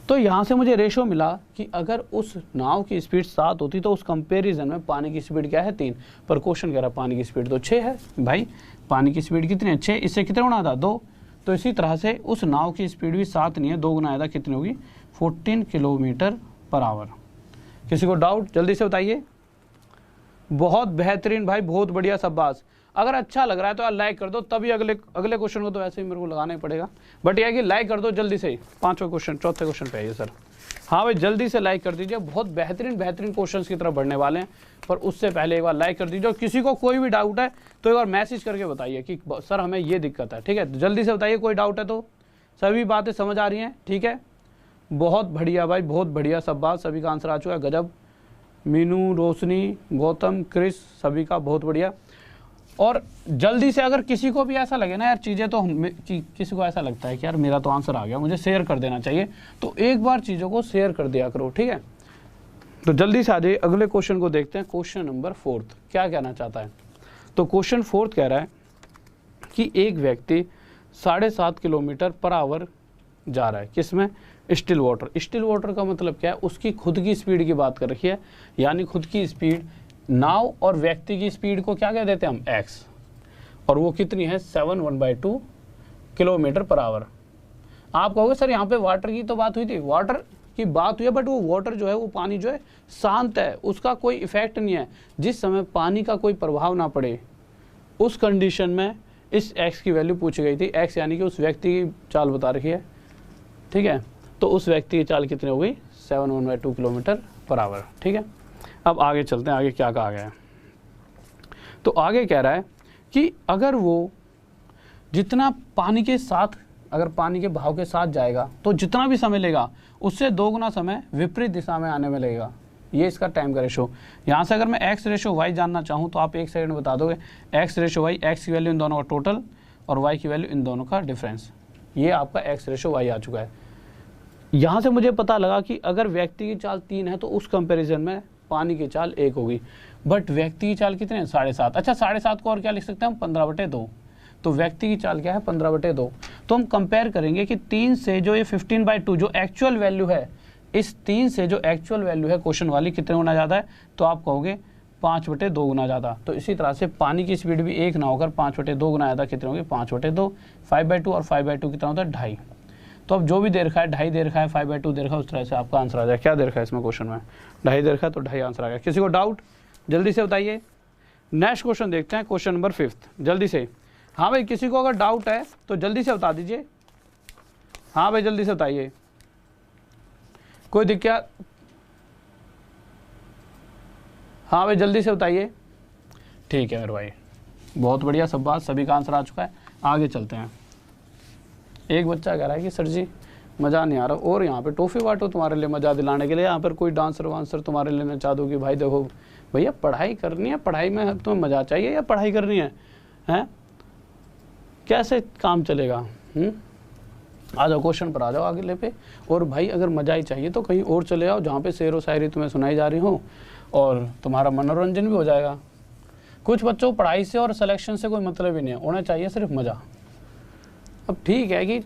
तो यहाँ से मुझे रेशो मिला कि अगर उस नाव की स्पीड 7 होती तो उस कंपैरिजन में पानी की स्पीड क्या है 3, पर क्वेश्चन कह रहा पानी की स्पीड तो 6 है। भाई पानी की स्पीड कितनी है 6, इससे कितने गुना था 2। तो इसी तरह से उस नाव की स्पीड भी 7 नहीं है, 2 गुना आया, कितनी होगी 14 km/h। किसी को डाउट जल्दी से बताइए। बहुत बेहतरीन भाई, बहुत बढ़िया शाबाश। अगर अच्छा लग रहा है तो यार लाइक कर दो, तभी अगले क्वेश्चन को तो वैसे ही मेरे को लगाना ही पड़ेगा, बट यह कि लाइक कर दो जल्दी से ही। 5वां क्वेश्चन, चौथे क्वेश्चन पे आइए सर। हाँ भाई जल्दी से लाइक कर दीजिए, बहुत बेहतरीन क्वेश्चन की तरफ बढ़ने वाले हैं, पर उससे पहले एक बार लाइक कर दीजिए। और किसी को कोई भी डाउट है तो एक बार मैसेज करके बताइए कि सर हमें ये दिक्कत है। ठीक है, जल्दी से बताइए कोई डाउट है तो। सभी बातें समझ आ रही हैं? ठीक है, बहुत बढ़िया भाई, बहुत बढ़िया, सब बात, सभी का आंसर आ चुका है। गजब, मीनू, रोशनी, गौतम, क्रिस, सभी का बहुत बढ़िया। और जल्दी से अगर किसी को भी ऐसा लगे ना यार चीज़ें तो किसी को ऐसा लगता है कि यार मेरा तो आंसर आ गया, मुझे शेयर कर देना चाहिए, तो एक बार चीज़ों को शेयर कर दिया करो। ठीक है, तो जल्दी से आ जाइए, अगले क्वेश्चन को देखते हैं। क्वेश्चन नंबर 4 क्या कहना चाहता है? तो क्वेश्चन 4 कह रहा है कि एक व्यक्ति 7.5 km/h जा रहा है, किसमें? Still water. स्टिल वाटर का मतलब क्या है? उसकी खुद की स्पीड की बात कर रखी है, यानी खुद की स्पीड। नाव और व्यक्ति की स्पीड को क्या कह देते हैं हम? x, और वो कितनी है 7/2 km/h। आप कहोगे सर यहाँ पे वाटर की तो बात हुई थी, वाटर की बात हुई है, बट वो वाटर जो है वो पानी जो है शांत है, उसका कोई इफेक्ट नहीं है। जिस समय पानी का कोई प्रभाव ना पड़े उस कंडीशन में इस x की वैल्यू पूछी गई थी। x यानी कि उस व्यक्ति की चाल बता रखी है। ठीक है, तो उस व्यक्ति की चाल कितनी हो गई 7/2 km/h। ठीक है, अब आगे चलते हैं, आगे क्या कहा गया है। तो आगे कह रहा है कि अगर वो जितना पानी के साथ, अगर पानी के बहाव के साथ जाएगा तो जितना भी समय लेगा उससे 2 गुना समय विपरीत दिशा में आने में लगेगा। ये इसका टाइम का रेशो। यहाँ से अगर मैं x रेशो y जानना चाहूँ तो आप 1 सेकंड में बता दोगे। x रेशो y, x की वैल्यू इन दोनों का टोटल और y की वैल्यू इन दोनों का डिफरेंस, ये आपका x रेशो y आ चुका है। यहाँ से मुझे पता लगा कि अगर व्यक्ति की चाल 3 है तो उस कंपेरिजन में पानी की चाल 1 होगी, बट व्यक्ति की चाल कितने हैं 7.5। अच्छा 7.5 को और क्या लिख सकते हैं हम 15/2, तो व्यक्ति की चाल क्या है 15/2। तो हम कंपेयर करेंगे कि 3 से जो ये 15/2 जो एक्चुअल वैल्यू है, इस 3 से जो एक्चुअल वैल्यू है क्वेश्चन वाली कितने गुना ज़्यादा है, तो आप कहोगे 5/2 गुना ज़्यादा। तो इसी तरह से पानी की स्पीड भी 1 ना होकर 5/2 गुना ज़्यादा कितने होंगे 5/2। 5/2 और 5/2 कितना होता है 2.5। तो अब जो भी दे रखा है 2.5 दे रखा है, 5/2 दे रखा है, उस तरह से आपका आंसर आ जाए। क्या दे रखा है इसमें क्वेश्चन में 2.5 दे रखा है, तो 2.5 आंसर आ गया। किसी को डाउट जल्दी से बताइए। नेक्स्ट क्वेश्चन देखते हैं, क्वेश्चन नंबर 5 जल्दी से। हाँ भाई किसी को अगर डाउट है तो जल्दी से बता दीजिए। हाँ भाई जल्दी से बताइए, कोई दिक्कत? हाँ भाई जल्दी से बताइए। ठीक है मेरे भाई, बहुत बढ़िया, सब बात, सभी का आंसर आ चुका है। आगे चलते हैं। एक बच्चा कह रहा है कि सर जी मज़ा नहीं आ रहा, और यहाँ पे टॉफ़ी बांटो तुम्हारे लिए मज़ा दिलाने के लिए, यहाँ पर कोई डांसर वांसर तुम्हारे लिए मैं चाह दूँ कि भाई देखो भैया पढ़ाई करनी है, पढ़ाई में तुम्हें मज़ा चाहिए या पढ़ाई करनी है, हैं कैसे काम चलेगा? आ जाओ क्वेश्चन पर आ जाओ अगले पे। और भाई अगर मज़ा ही चाहिए तो कहीं और चले जाओ जहाँ पे शेर व शायरी तुम्हें सुनाई जा रही हो और तुम्हारा मनोरंजन भी हो जाएगा। कुछ बच्चों को पढ़ाई से और सिलेक्शन से कोई मतलब ही नहीं है, उन्हें चाहिए सिर्फ मज़ा। अब ठीक है कि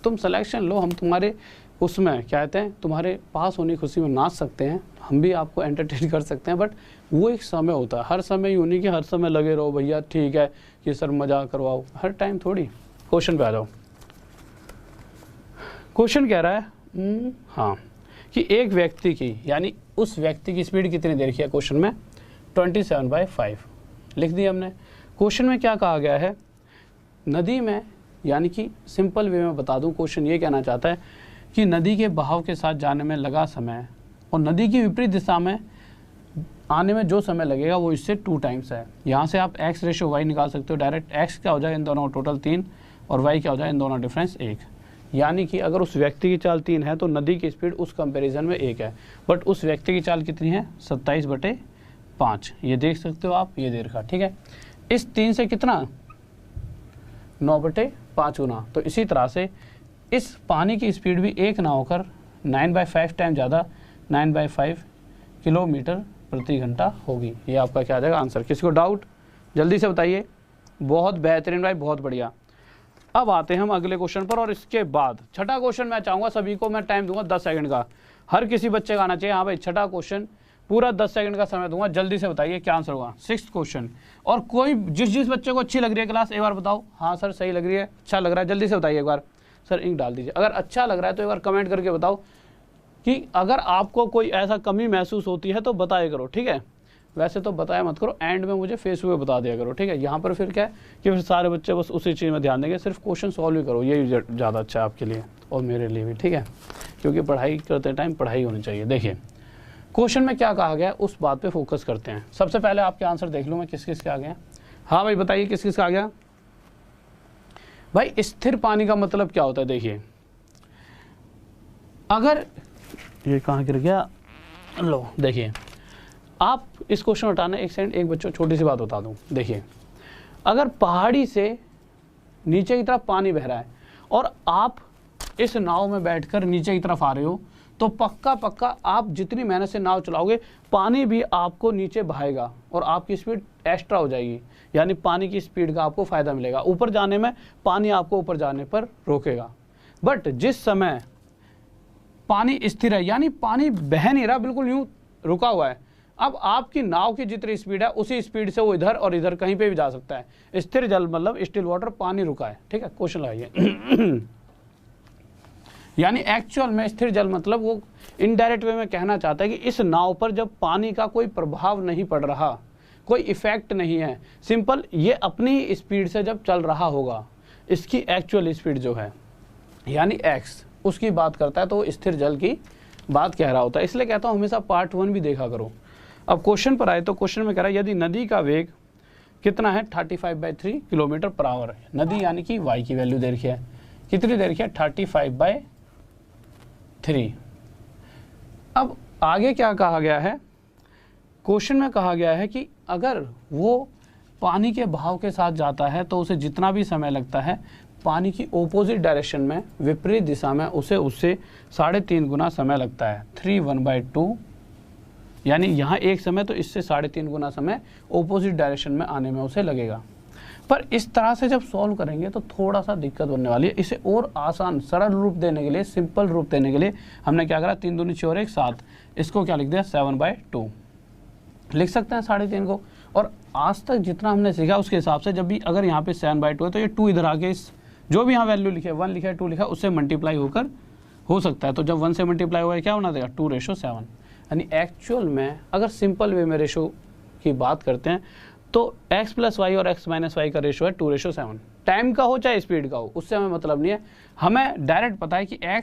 तुम सिलेक्शन लो, हम तुम्हारे उसमें क्या कहते हैं तुम्हारे पास होने की खुशी में नाच सकते हैं, हम भी आपको एंटरटेन कर सकते हैं, बट वो एक समय होता है। हर समय यूँ नहीं कि हर समय लगे रहो भैया ठीक है कि सर मज़ा करवाओ, हर टाइम थोड़ी। क्वेश्चन पे आ जाओ। क्वेश्चन कह रहा है हाँ कि एक व्यक्ति की, यानी उस व्यक्ति की स्पीड कितनी दे रखी है क्वेश्चन में 27/5 लिख दिया हमने। क्वेश्चन में क्या कहा गया है, नदी में, यानी कि सिंपल वे में बता दूं, क्वेश्चन ये कहना चाहता है कि नदी के बहाव के साथ जाने में लगा समय और नदी की विपरीत दिशा में आने में जो समय लगेगा वो इससे 2 टाइम्स है। यहाँ से आप x रेशो y निकाल सकते हो डायरेक्ट। x क्या हो जाएगा इन दोनों टोटल 3 और y क्या हो जाएगा इन दोनों डिफरेंस 1। यानी कि अगर उस व्यक्ति की चाल 3 है तो नदी की स्पीड उस कंपैरिजन में 1 है, बट उस व्यक्ति की चाल कितनी है 27/5। ये देख सकते हो आप, ये दे रखा, ठीक है। इस 3 से कितना 9/5 गुना। तो इसी तरह से इस पानी की स्पीड भी 1 ना होकर 9/5 टाइम ज़्यादा 9/5 किलोमीटर प्रति घंटा होगी। ये आपका क्या आ जाएगा आंसर। किसी को डाउट जल्दी से बताइए। बहुत बेहतरीन भाई, बहुत बढ़िया। अब आते हैं हम अगले क्वेश्चन पर, और इसके बाद छठा क्वेश्चन मैं चाहूँगा सभी को मैं टाइम दूंगा 10 सेकंड का। हर किसी बच्चे का आना चाहिए। हाँ भाई, छठा क्वेश्चन पूरा 10 सेकंड का समय दूंगा, जल्दी से बताइए क्या आंसर होगा। 6th question. और कोई जिस बच्चे को अच्छी लग रही है क्लास एक बार बताओ। हाँ सर सही लग रही है, अच्छा लग रहा है, जल्दी से बताइए एक बार। सर इंक डाल दीजिए। अगर अच्छा लग रहा है तो एक बार कमेंट करके बताओ कि अगर आपको कोई ऐसा कमी महसूस होती है तो बताया करो, ठीक है। वैसे तो बताया मत करो, एंड में मुझे फेसबुक पे बता दिया करो, ठीक है। यहाँ पर फिर क्या है कि फिर सारे बच्चे बस उसी चीज़ में ध्यान देंगे, सिर्फ क्वेश्चन सॉल्व ही करो, यही ज़्यादा अच्छा है आपके लिए और मेरे लिए भी, ठीक है। क्योंकि पढ़ाई करते टाइम पढ़ाई होनी चाहिए। देखिए क्वेश्चन में क्या कहा गया है उस बात पे फोकस करते हैं। सबसे पहले आपके आंसर देख लूँ मैं किस किस के आ गया। हाँ भाई बताइए किस किस का आ गया। भाई स्थिर पानी का मतलब क्या होता है। देखिए अगर ये कहाँ गिर गया, लो देखिए आप इस क्वेश्चन हटाना एक सेकंड, एक बच्चों छोटी सी बात बता दूं। देखिए अगर पहाड़ी से नीचे की तरफ पानी बह रहा है और आप इस नाव में बैठकर नीचे की तरफ आ रहे हो तो पक्का आप जितनी मेहनत से नाव चलाओगे पानी भी आपको नीचे बहाएगा और आपकी स्पीड एक्स्ट्रा हो जाएगी, यानी पानी की स्पीड का आपको फ़ायदा मिलेगा। ऊपर जाने में पानी आपको ऊपर जाने पर रोकेगा, बट जिस समय पानी स्थिर है यानी पानी बह नहीं रहा, बिल्कुल यूँ रुका हुआ है, अब आपकी नाव की जितनी स्पीड है उसी स्पीड से वो इधर और इधर कहीं पे भी जा सकता है। स्थिर जल मतलब स्टिल वाटर, पानी रुका है, ठीक है। क्वेश्चन लगाइए। यानी एक्चुअल में स्थिर जल मतलब वो इनडायरेक्ट वे में कहना चाहता है कि इस नाव पर जब पानी का कोई प्रभाव नहीं पड़ रहा, कोई इफेक्ट नहीं है, सिंपल ये अपनी स्पीड से जब चल रहा होगा, इसकी एक्चुअल स्पीड जो है यानी एक्स उसकी बात करता है, तो वो स्थिर जल की बात कह रहा होता है। इसलिए कहता हूँ हमेशा पार्ट 1 भी देखा करो। अब क्वेश्चन पर आए तो क्वेश्चन में कह रहा है यदि नदी का वेग कितना है 35/3 किलोमीटर पर आवर है। नदी यानी कि y की वैल्यू दे रखी है, कितनी दे रखी है 35/3। अब आगे क्या कहा गया है, क्वेश्चन में कहा गया है कि अगर वो पानी के बहाव के साथ जाता है तो उसे जितना भी समय लगता है पानी की ओपोजिट डायरेक्शन में, विपरीत दिशा में, उसे उससे 3.5 गुना समय लगता है। 3/1/2 यानी यहाँ एक समय तो इससे 3.5 गुना समय ओपोजिट डायरेक्शन में आने में उसे लगेगा। पर इस तरह से जब सॉल्व करेंगे तो थोड़ा सा दिक्कत बनने वाली है। इसे और आसान सरल रूप देने के लिए, सिंपल रूप देने के लिए हमने क्या करा, 3 दूनी 4 1 7, इसको क्या लिख दिया 7/2 लिख सकते हैं 3.5 को। और आज तक जितना हमने सीखा उसके हिसाब से जब भी अगर यहाँ पे 7/2 है तो ये 2 इधर आके इस जो भी यहाँ वैल्यू लिखे 1 लिखा है 2 लिखा है उससे मल्टीप्लाई होकर हो सकता है। तो जब 1 से मल्टीप्लाई हुआ है क्या बना देगा 2:7। यानी एक्चुअल में अगर सिंपल वे में रेशो की बात करते हैं तो x + y और x - y का रेशो है 2:7। टाइम का हो चाहे स्पीड का हो उससे हमें मतलब नहीं है, हमें डायरेक्ट पता है कि x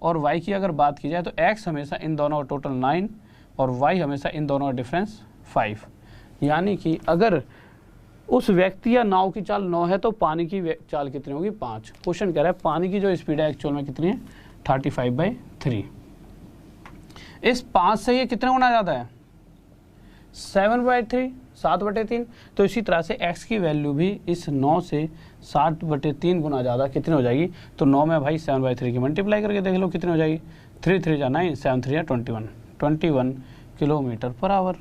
और y की अगर बात की जाए तो x हमेशा इन दोनों टोटल 9 और y हमेशा इन दोनों डिफरेंस 5। यानी कि अगर उस व्यक्ति या नाव की चाल 9 है तो पानी की चाल कितनी होगी 5। क्वेश्चन कह रहा है पानी की जो स्पीड है एक्चुअल में कितनी है 35/3। इस 5 से ये कितने गुना ज़्यादा है 7/3, 7/3। तो इसी तरह से x की वैल्यू भी इस 9 से 7/3 गुना ज़्यादा कितनी हो जाएगी। तो 9 में भाई 7/3 की मल्टीप्लाई करके देख लो कितनी हो जाएगी। 3 3 जा 9, 7 3 जा 21 किलोमीटर पर आवर।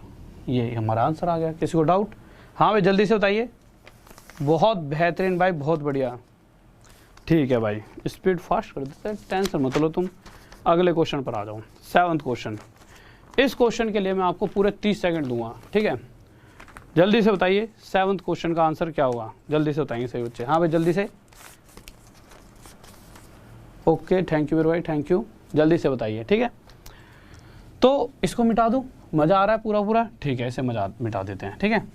ये हमारा आंसर आ गया। किसी को डाउट। हाँ भाई जल्दी से बताइए। बहुत बेहतरीन भाई, बहुत बढ़िया। ठीक है भाई, स्पीड फास्ट कर देते हैं, टेंशन मत लो तुम। अगले क्वेश्चन पर आ जाओ। 7th question. इस क्वेश्चन के लिए मैं आपको पूरे 30 सेकंड दूंगा, ठीक है। जल्दी से बताइए 7th क्वेश्चन का आंसर क्या होगा, जल्दी से बताएंगे सही बच्चे। हाँ भाई जल्दी से। ओके थैंक यू मेरे भाई, थैंक यू। जल्दी से बताइए, ठीक है। तो इसको मिटा दूं, मज़ा आ रहा है पूरा, ठीक है। इसे मजा मिटा देते हैं, ठीक है।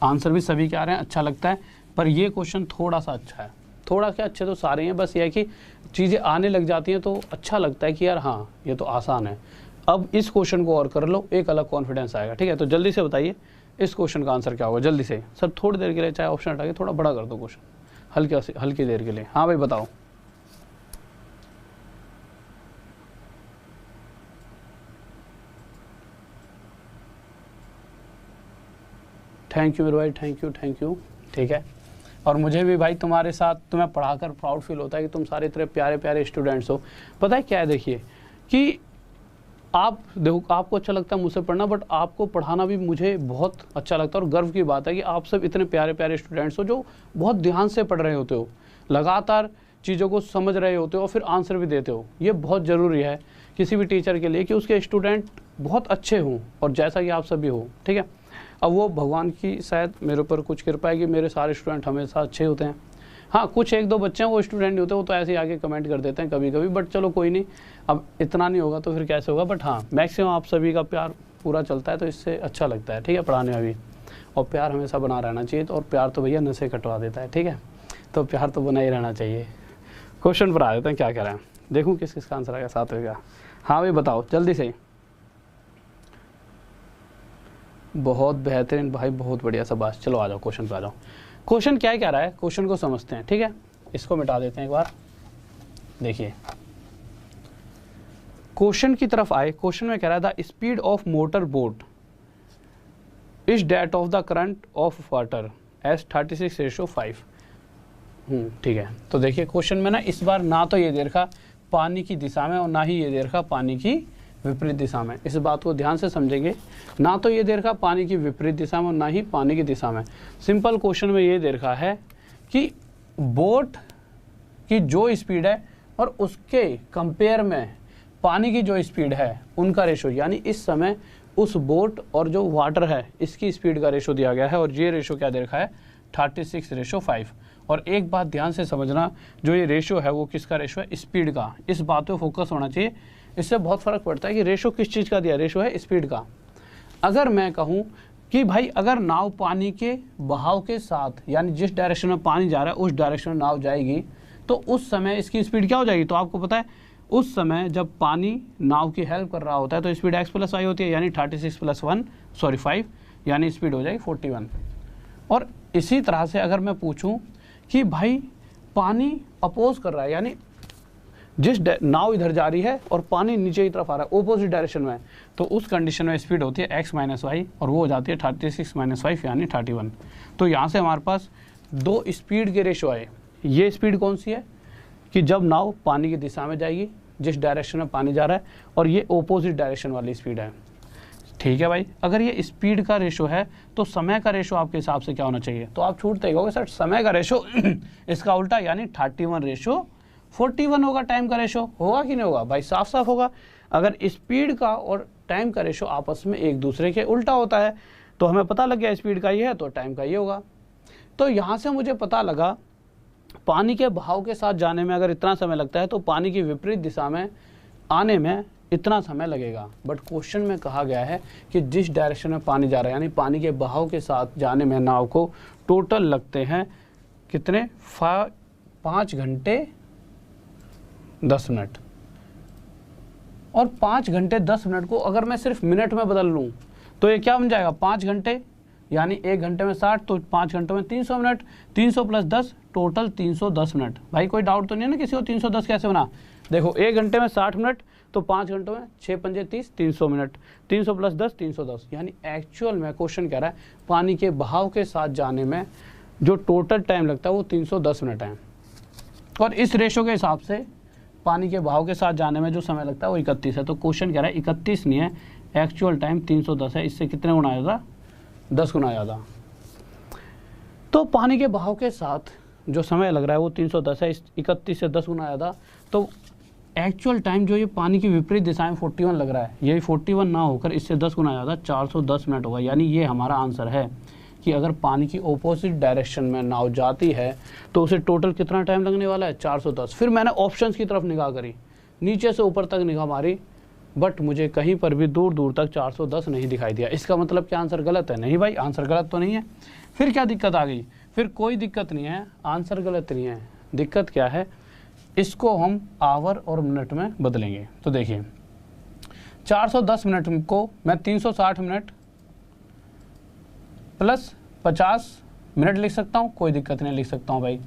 आंसर भी सभी के आ रहे हैं, अच्छा लगता है। पर ये क्वेश्चन थोड़ा सा अच्छा है, थोड़ा क्या, अच्छे तो सारे हैं, बस ये है कि चीज़ें आने लग जाती हैं तो अच्छा लगता है कि यार हाँ ये तो आसान है। अब इस क्वेश्चन को और कर लो, एक अलग कॉन्फिडेंस आएगा। ठीक है, तो जल्दी से बताइए इस क्वेश्चन का आंसर क्या होगा, जल्दी से। सर थोड़ी देर के लिए चाहे ऑप्शन हटा के थोड़ा बड़ा कर दो क्वेश्चन, हल्की देर के लिए। हाँ भाई बताओ। थैंक यू मेरे भाई, थैंक यू। ठीक है, और मुझे भी भाई तुम्हारे साथ तुम्हें पढ़ाकर प्राउड फील होता है कि तुम सारे इतने प्यारे प्यारे स्टूडेंट्स हो। पता है क्या है, देखिए कि आप देखो, आपको अच्छा लगता है मुझसे पढ़ना, बट आपको पढ़ाना भी मुझे बहुत अच्छा लगता है। और गर्व की बात है कि आप सब इतने प्यारे प्यारे स्टूडेंट्स हो जो बहुत ध्यान से पढ़ रहे होते हो, लगातार चीज़ों को समझ रहे होते हो और फिर आंसर भी देते हो। ये बहुत ज़रूरी है किसी भी टीचर के लिए कि उसके स्टूडेंट बहुत अच्छे हों, और जैसा कि आप सभी हो। ठीक है, अब वो भगवान की शायद मेरे ऊपर कुछ कृपा है कि मेरे सारे स्टूडेंट हमेशा अच्छे होते हैं। हाँ, कुछ एक दो बच्चे हैं वो स्टूडेंट नहीं होते, वो तो ऐसे ही आके कमेंट कर देते हैं कभी कभी, बट चलो कोई नहीं, अब इतना नहीं होगा तो फिर कैसे होगा। बट हाँ, मैक्सिमम आप सभी का प्यार पूरा चलता है, तो इससे अच्छा लगता है। ठीक है, पढ़ाने में भी, और प्यार हमेशा बना रहना चाहिए। और प्यार तो भैया नशे कटवा देता है। ठीक है, तो प्यार तो बना ही रहना चाहिए। क्वेश्चन पर आ देते हैं, क्या कह रहे हैं, देखूँ किस किस का आंसर आएगा 7वें का। हाँ भाई बताओ जल्दी से। बहुत बेहतरीन भाई, बहुत बढ़िया शाबाश। चलो आ जाओ क्वेश्चन पे आ जाओ। क्वेश्चन क्या कह रहा है, क्वेश्चन को समझते हैं। ठीक है, इसको मिटा देते हैं एक बार। देखिए क्वेश्चन की तरफ आए। क्वेश्चन में कह रहा है the speed of motor boat is that of the current of water as 36:5। ठीक है, तो देखिए क्वेश्चन में ना इस बार ना तो ये दे रखा पानी की दिशा में और ना ही ये दे रखा पानी की विपरीत दिशा में। इस बात को ध्यान से समझेंगे, ना तो ये दे रखा पानी की विपरीत दिशा में और ना ही पानी की दिशा में। सिंपल क्वेश्चन में ये दे रखा है कि बोट की जो स्पीड है और उसके कंपेयर में पानी की जो स्पीड है उनका रेशो, यानी इस समय उस बोट और जो वाटर है इसकी स्पीड का रेशो दिया गया है। और ये रेशो क्या दे रखा है, 36:5। और एक बात ध्यान से समझना, जो ये रेशो है वो किसका रेशो है, स्पीड का। इस बात पे फोकस होना चाहिए, इससे बहुत फर्क पड़ता है कि रेशो किस चीज़ का दिया, रेशो है स्पीड का। अगर मैं कहूँ कि भाई अगर नाव पानी के बहाव के साथ, यानी जिस डायरेक्शन में पानी जा रहा है उस डायरेक्शन में नाव जाएगी, तो उस समय इसकी स्पीड क्या हो जाएगी। तो आपको पता है उस समय जब पानी नाव की हेल्प कर रहा होता है तो स्पीड x + y होती है, यानी 5, यानी स्पीड हो जाएगी 41। और इसी तरह से अगर मैं पूछूं कि भाई पानी अपोज कर रहा है, यानी जिस नाव इधर जा रही है और पानी नीचे की तरफ आ रहा है ओपोजिट डायरेक्शन में, तो उस कंडीशन में स्पीड होती है x - y, और वो हो जाती है 36 - 5 यानी 31। तो यहाँ से हमारे पास दो स्पीड के रेशो आए। ये स्पीड कौन सी है कि जब नाव पानी की दिशा में जाएगी, जिस डायरेक्शन में पानी जा रहा है, और ये ओपोजिट डायरेक्शन वाली स्पीड है। ठीक है भाई, अगर ये स्पीड का रेशो है तो समय का रेशो आपके हिसाब से क्या होना चाहिए। तो आप छूटते ही कहोगे सर समय का रेशो इसका उल्टा, यानी 31:41 होगा। टाइम का रेशो होगा कि नहीं होगा भाई, साफ साफ होगा। अगर स्पीड का और टाइम का रेशो आपस में एक दूसरे के उल्टा होता है तो हमें पता लग गया स्पीड का ये है तो टाइम का ये होगा। तो यहाँ से मुझे पता लगा पानी के बहाव के साथ जाने में अगर इतना समय लगता है तो पानी की विपरीत दिशा में आने में इतना समय लगेगा। बट क्वेश्चन में कहा गया है कि जिस डायरेक्शन में पानी जा रहा है, यानी पानी के बहाव के साथ जाने में नाव को टोटल लगते हैं कितने, 5 घंटे 10 मिनट। और 5 घंटे 10 मिनट को अगर मैं सिर्फ मिनट में बदल लूँ तो ये क्या बन जाएगा, 5 घंटे, यानी 1 घंटे में 60, तो 5 घंटों में 300 मिनट, 300 + 10 टोटल 310 मिनट। भाई कोई डाउट तो नहीं है ना किसी को, 310 कैसे बना। देखो 1 घंटे में 60 मिनट, तो 5 घंटों में 6 × 5 = 30, 300 मिनट, 300 + 10 310। यानी एक्चुअल में क्वेश्चन कह रहा है पानी के बहाव के साथ जाने में जो टोटल टाइम लगता है वो 310 मिनट है। और इस रेशो के हिसाब से पानी के बहाव के साथ जाने में जो समय लगता है वो 31 है। तो क्वेश्चन कह रहा है 31 नहीं है, एक्चुअल टाइम 310 है। इससे कितने गुना आ जाता, 10 गुना ज़्यादा। तो पानी के बहाव के साथ जो समय लग रहा है वो 310 है, 31 से 10 गुना ज़्यादा। तो एक्चुअल टाइम जो ये पानी की विपरीत दिशा में 41 लग रहा है, यही 41 ना होकर इससे 10 गुना ज़्यादा 410 मिनट होगा। यानी ये हमारा आंसर है कि अगर पानी की ऑपोजिट डायरेक्शन में नाव जाती है तो उसे टोटल कितना टाइम लगने वाला है, 410। फिर मैंने ऑप्शंस की तरफ निगाह करी, नीचे से ऊपर तक निगाह मारी, बट मुझे कहीं पर भी दूर दूर तक 410 नहीं दिखाई दिया। इसका मतलब क्या आंसर गलत है? नहीं भाई, आंसर गलत तो नहीं है। फिर क्या दिक्कत आ गई? फिर कोई दिक्कत नहीं है, आंसर गलत नहीं है। दिक्कत क्या है, इसको हम आवर और मिनट में बदलेंगे। तो देखिए 410 मिनट को मैं 360 मिनट प्लस 50 मिनट लिख सकता हूँ, कोई दिक्कत नहीं, लिख सकता हूँ भाई।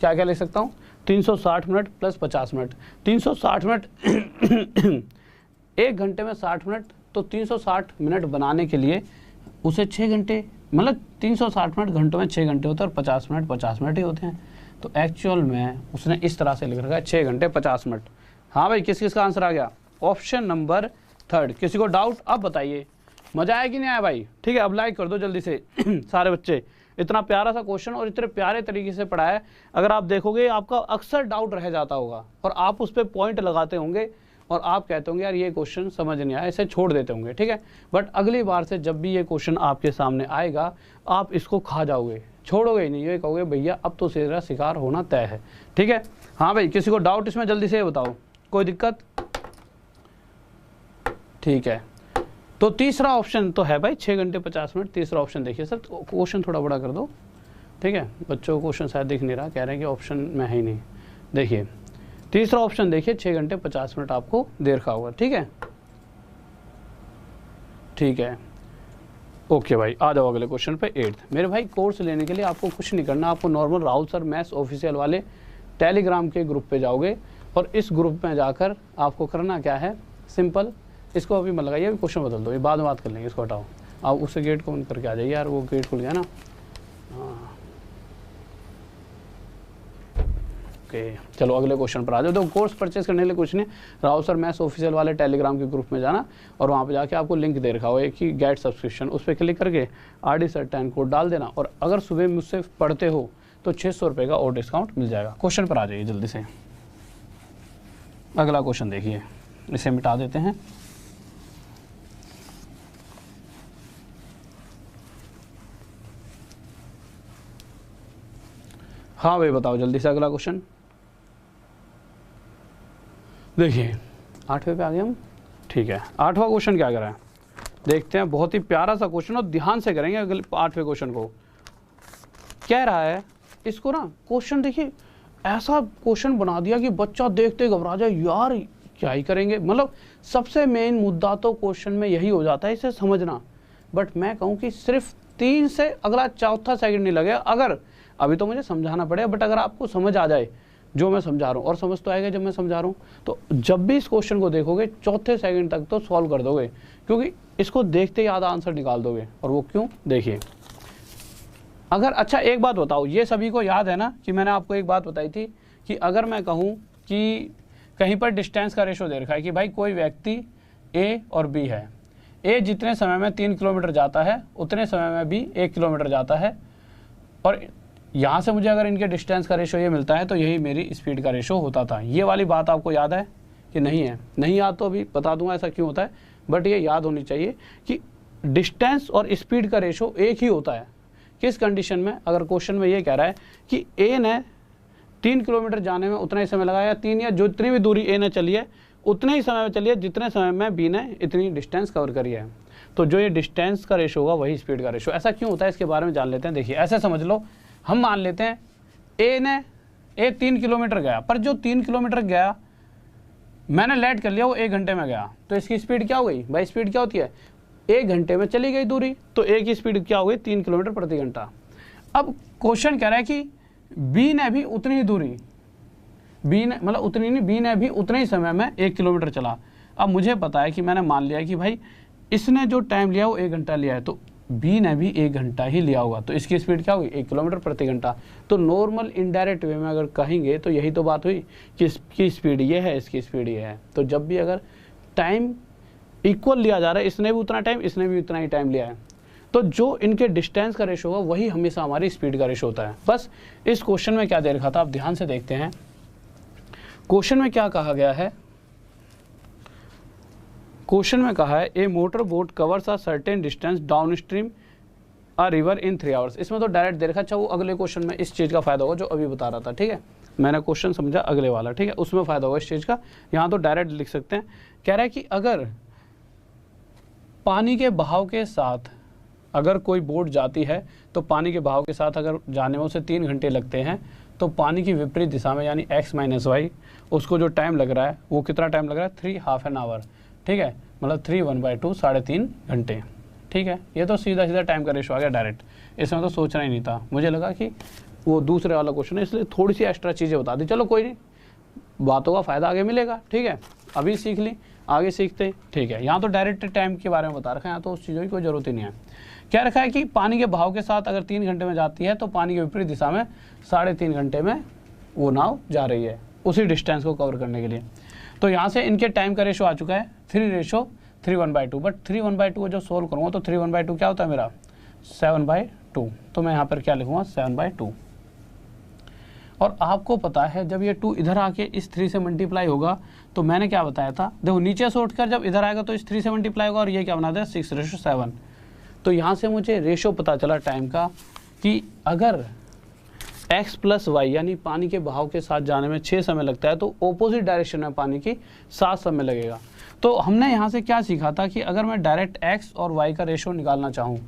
क्या क्या लिख सकता हूँ? 360 मिनट प्लस 50 मिनट। 360 मिनट 1 घंटे में 60 मिनट, तो 360 मिनट बनाने के लिए उसे 6 घंटे, मतलब 360 मिनट घंटों में 6 घंटे होते हैं और 50 मिनट ही होते हैं। तो एक्चुअल में उसने इस तरह से लिख रखा है 6 घंटे 50 मिनट। हाँ भाई, किस किस का आंसर आ गया? Option number 3। किसी को डाउट? अब बताइए, मजा आया कि नहीं आया भाई? ठीक है, अब लाइक कर दो जल्दी से सारे बच्चे। इतना प्यारा सा क्वेश्चन और इतने प्यारे तरीके से पढ़ा है, अगर आप देखोगे आपका अक्सर डाउट रह जाता होगा और आप उस पर पॉइंट लगाते होंगे और आप कहते होंगे यार ये क्वेश्चन समझ नहीं आया, इसे छोड़ देते होंगे। ठीक है, बट अगली बार से जब भी ये क्वेश्चन आपके सामने आएगा आप इसको खा जाओगे, छोड़ोगे ही नहीं, ये कहोगे भैया अब तो तेरा शिकार होना तय है। ठीक है, हाँ भाई, किसी को डाउट इसमें जल्दी से बताओ, कोई दिक्कत? ठीक है, तो तीसरा ऑप्शन तो है भाई 6 घंटे 50 मिनट। तीसरा ऑप्शन देखिए सर, क्वेश्चन थोड़ा बड़ा कर दो। ठीक है, बच्चों को क्वेश्चन शायद दिख नहीं रहा, कह रहे हैं कि ऑप्शन में है ही नहीं। देखिए तीसरा ऑप्शन देखिए, 6 घंटे 50 मिनट आपको दे रखा होगा। ठीक है, ठीक है, ओके भाई, आ जाओ अगले क्वेश्चन पे। 8th, मेरे भाई कोर्स लेने के लिए आपको कुछ नहीं करना, आपको normal Rahul sir maths official वाले टेलीग्राम के ग्रुप पे जाओगे और इस ग्रुप में जाकर आपको करना क्या है, सिंपल, इसको अभी मत लगाइए, अभी क्वेश्चन बदल दो, ये बाद में बात कर लेंगे, इसको हटाओ। आप उससे गेट को बंद करके आ जाइए यार, वो गेट खुल गया ना। हाँ, ओके, चलो अगले क्वेश्चन पर आ जाओ। तो कोर्स परचेज करने के लिए कुछ नहीं, राहुल सर मैथ्स ऑफिशियल वाले टेलीग्राम के ग्रुप में जाना और वहाँ पे जाके आपको लिंक दे रखा हो एक ही, गेट सब्सक्रिप्शन, उस पर क्लिक करके RD सर 10 कोड डाल देना और अगर सुबह मुझसे पढ़ते हो तो 600 रुपये का और डिस्काउंट मिल जाएगा। क्वेश्चन पर आ जाइए जल्दी से। अगला क्वेश्चन देखिए, इसे मिटा देते हैं। हाँ भाई बताओ जल्दी से अगला क्वेश्चन। देखिए 8वें पे आ गए हम। ठीक है, 8वां क्वेश्चन क्या कर रहा है देखते हैं। बहुत ही प्यारा सा क्वेश्चन और ध्यान से करेंगे अगले 8वें क्वेश्चन को। कह रहा है इसको ना, क्वेश्चन देखिए ऐसा क्वेश्चन बना दिया कि बच्चा देखते घबरा जाए, यार क्या ही करेंगे। मतलब सबसे मेन मुद्दा तो क्वेश्चन में यही हो जाता है, इसे समझना। बट मैं कहूँ कि सिर्फ 3 से अगला चौथा सेकंड नहीं लगेगा, अगर अभी तो मुझे समझाना पड़ेगा, बट अगर आपको समझ आ जाए जो मैं समझा रहा हूँ, और समझ तो आएगा जब मैं समझा रहा हूँ, तो जब भी इस क्वेश्चन को देखोगे चौथे सेकंड तक तो सॉल्व कर दोगे, क्योंकि इसको देखते ही आधा आंसर निकाल दोगे। और वो क्यों, देखिए अगर, अच्छा एक बात बताओ, ये सभी को याद है ना कि मैंने आपको एक बात बताई थी कि अगर मैं कहूँ कि कहीं पर डिस्टेंस का रेशो दे रखा है कि भाई कोई व्यक्ति A और B है, A जितने समय में 3 किलोमीटर जाता है उतने समय में B 1 किलोमीटर जाता है, और यहाँ से मुझे अगर इनके डिस्टेंस का रेशो ये मिलता है तो यही मेरी स्पीड का रेशो होता था। ये वाली बात आपको याद है कि नहीं है? नहीं याद तो अभी बता दूंगा ऐसा क्यों होता है, बट ये याद होनी चाहिए कि डिस्टेंस और स्पीड का रेशो एक ही होता है। किस कंडीशन में, अगर क्वेश्चन में ये कह रहा है कि A ने 3 किलोमीटर जाने में उतना ही समय लगाया, 3 या जितनी भी दूरी A ने चली है उतने ही समय में चली है जितने समय में B ने इतनी डिस्टेंस कवर करी है, तो जो ये डिस्टेंस का रेशो होगा वही स्पीड का रेशो। ऐसा क्यों होता है इसके बारे में जान लेते हैं। देखिए ऐसे समझ लो, हम मान लेते हैं A 3 किलोमीटर गया, पर जो 3 किलोमीटर गया मैंने लेट कर लिया, वो 1 घंटे में गया, तो इसकी स्पीड क्या हो गई भाई? स्पीड क्या होती है? 1 घंटे में चली गई दूरी, तो A की स्पीड क्या हो गई? 3 किलोमीटर प्रति घंटा। अब क्वेश्चन कह रहा है कि B ने भी उतनी ही दूरी, B ने मतलब उतनी नहीं, B ने भी उतने ही समय में 1 किलोमीटर चला। अब मुझे पता है कि मैंने मान लिया कि भाई इसने जो टाइम लिया वो 1 घंटा लिया है, तो B ने भी 1 घंटा ही लिया होगा, तो इसकी स्पीड क्या होगी? 1 किलोमीटर प्रति घंटा। तो नॉर्मल इनडायरेक्ट वे में अगर कहेंगे तो यही तो बात हुई कि इसकी स्पीड ये है, इसकी स्पीड ये है। तो जब भी अगर टाइम इक्वल लिया जा रहा है, इसने भी उतना टाइम, इसने भी उतना ही टाइम लिया है, तो जो इनके डिस्टेंस का रेशो होगा वही हमेशा हमारी स्पीड का रेशो होता है। बस इस क्वेश्चन में क्या दे रखा था आप ध्यान से देखते हैं। क्वेश्चन में क्या कहा गया है? क्वेश्चन में कहा है a motor boat covers a certain distance downstream a river in 3 hours. इसमें तो डायरेक्ट दे रखा। अच्छा वो अगले क्वेश्चन में इस चीज़ का फायदा होगा जो अभी बता रहा था, ठीक है, मैंने क्वेश्चन समझा अगले वाला, ठीक है, उसमें फायदा होगा इस चीज़ का। यहाँ तो डायरेक्ट लिख सकते हैं। कह रहा है कि अगर पानी के बहाव के साथ अगर कोई बोट जाती है तो पानी के बहाव के साथ अगर जाने में उसे 3 घंटे लगते हैं, तो पानी की विपरीत दिशा में यानी x - y उसको जो टाइम लग रहा है वो कितना टाइम लग रहा है? 3 ½ एन आवर। ठीक है, मतलब 3 1/2 3.5 घंटे। ठीक है, ये तो सीधा सीधा टाइम का रेशो आ गया डायरेक्ट, इसमें तो सोचना ही नहीं था। मुझे लगा कि वो दूसरे वाला क्वेश्चन है इसलिए थोड़ी सी एक्स्ट्रा चीज़ें बता दी। चलो कोई नहीं, बातों का फ़ायदा आगे मिलेगा। ठीक है, अभी सीख ली, आगे सीखते। ठीक है, यहाँ तो डायरेक्ट टाइम के बारे में बता रखा है, यहाँ तो उस चीज़ों की कोई ज़रूरत ही नहीं है। क्या रखा है कि पानी के बहाव के साथ अगर 3 घंटे में जाती है तो पानी के विपरीत दिशा में 3.5 घंटे में वो नाव जा रही है उसी डिस्टेंस को कवर करने के लिए। तो यहाँ से इनके टाइम का रेशो आ चुका है 3 1/2, बट 3 1/2 को जो सोल्व करूँगा तो 3 1/2 क्या होता है मेरा 7/2। तो मैं यहाँ पर क्या लिखूँगा 7/2। और आपको पता है जब ये 2 इधर आके इस 3 से मल्टीप्लाई होगा तो मैंने क्या बताया था, देखो नीचे से उठकर जब इधर आएगा तो इस 3 से मल्टीप्लाई होगा और ये क्या बना दे 6:7। तो यहाँ से मुझे रेशो पता चला टाइम का कि अगर x + y यानी पानी के बहाव के साथ जाने में 6 समय लगता है तो ऑपोजिट डायरेक्शन में पानी की 7 समय लगेगा। तो हमने यहाँ से क्या सीखा था कि अगर मैं डायरेक्ट x और y का रेशो निकालना चाहूँ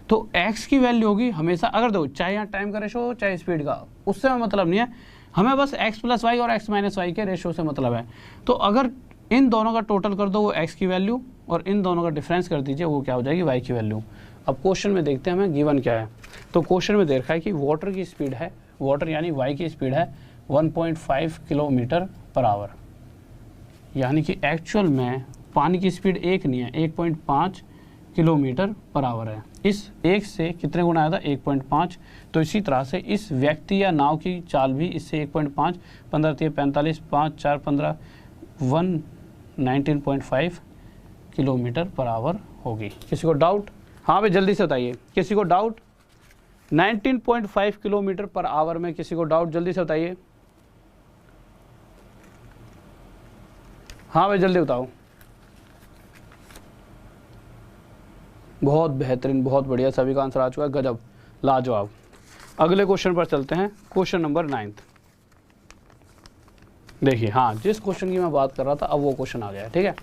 तो x की वैल्यू होगी हमेशा, अगर दो चाहे यहाँ टाइम का रेशो हो चाहे स्पीड का, उससे हमें मतलब नहीं है, हमें बस x + y और x - y के रेशो से मतलब है। तो अगर इन दोनों का टोटल कर दो वो x की वैल्यू और इन दोनों का डिफरेंस कर दीजिए वो क्या हो जाएगी y की वैल्यू। अब क्वेश्चन में देखते हैं हमें गिवन क्या है। तो क्वेश्चन में दे रखा है कि वाटर की स्पीड है, वाटर यानी y की स्पीड है 1.5 km/h, यानी कि एक्चुअल में पानी की स्पीड 1 नहीं है 1.5 km/h है। इस 1 से कितने गुना आया था 1.5। तो इसी तरह से इस व्यक्ति या नाव की चाल भी इससे 1.5, 15 × 45, 5 × 4 = 15, 19.5 km/h होगी। किसी को डाउट? हाँ भाई जल्दी से बताइए, किसी को डाउट? 19.5 km/h में किसी को डाउट? जल्दी से बताइए। हाँ भाई जल्दी बताओ। बहुत बेहतरीन, बहुत बढ़िया, सभी का आंसर आ चुका है, गजब, लाजवाब। अगले क्वेश्चन पर चलते हैं, क्वेश्चन नंबर 9। देखिए, हाँ जिस क्वेश्चन की मैं बात कर रहा था अब वो क्वेश्चन आ गया है। ठीक है,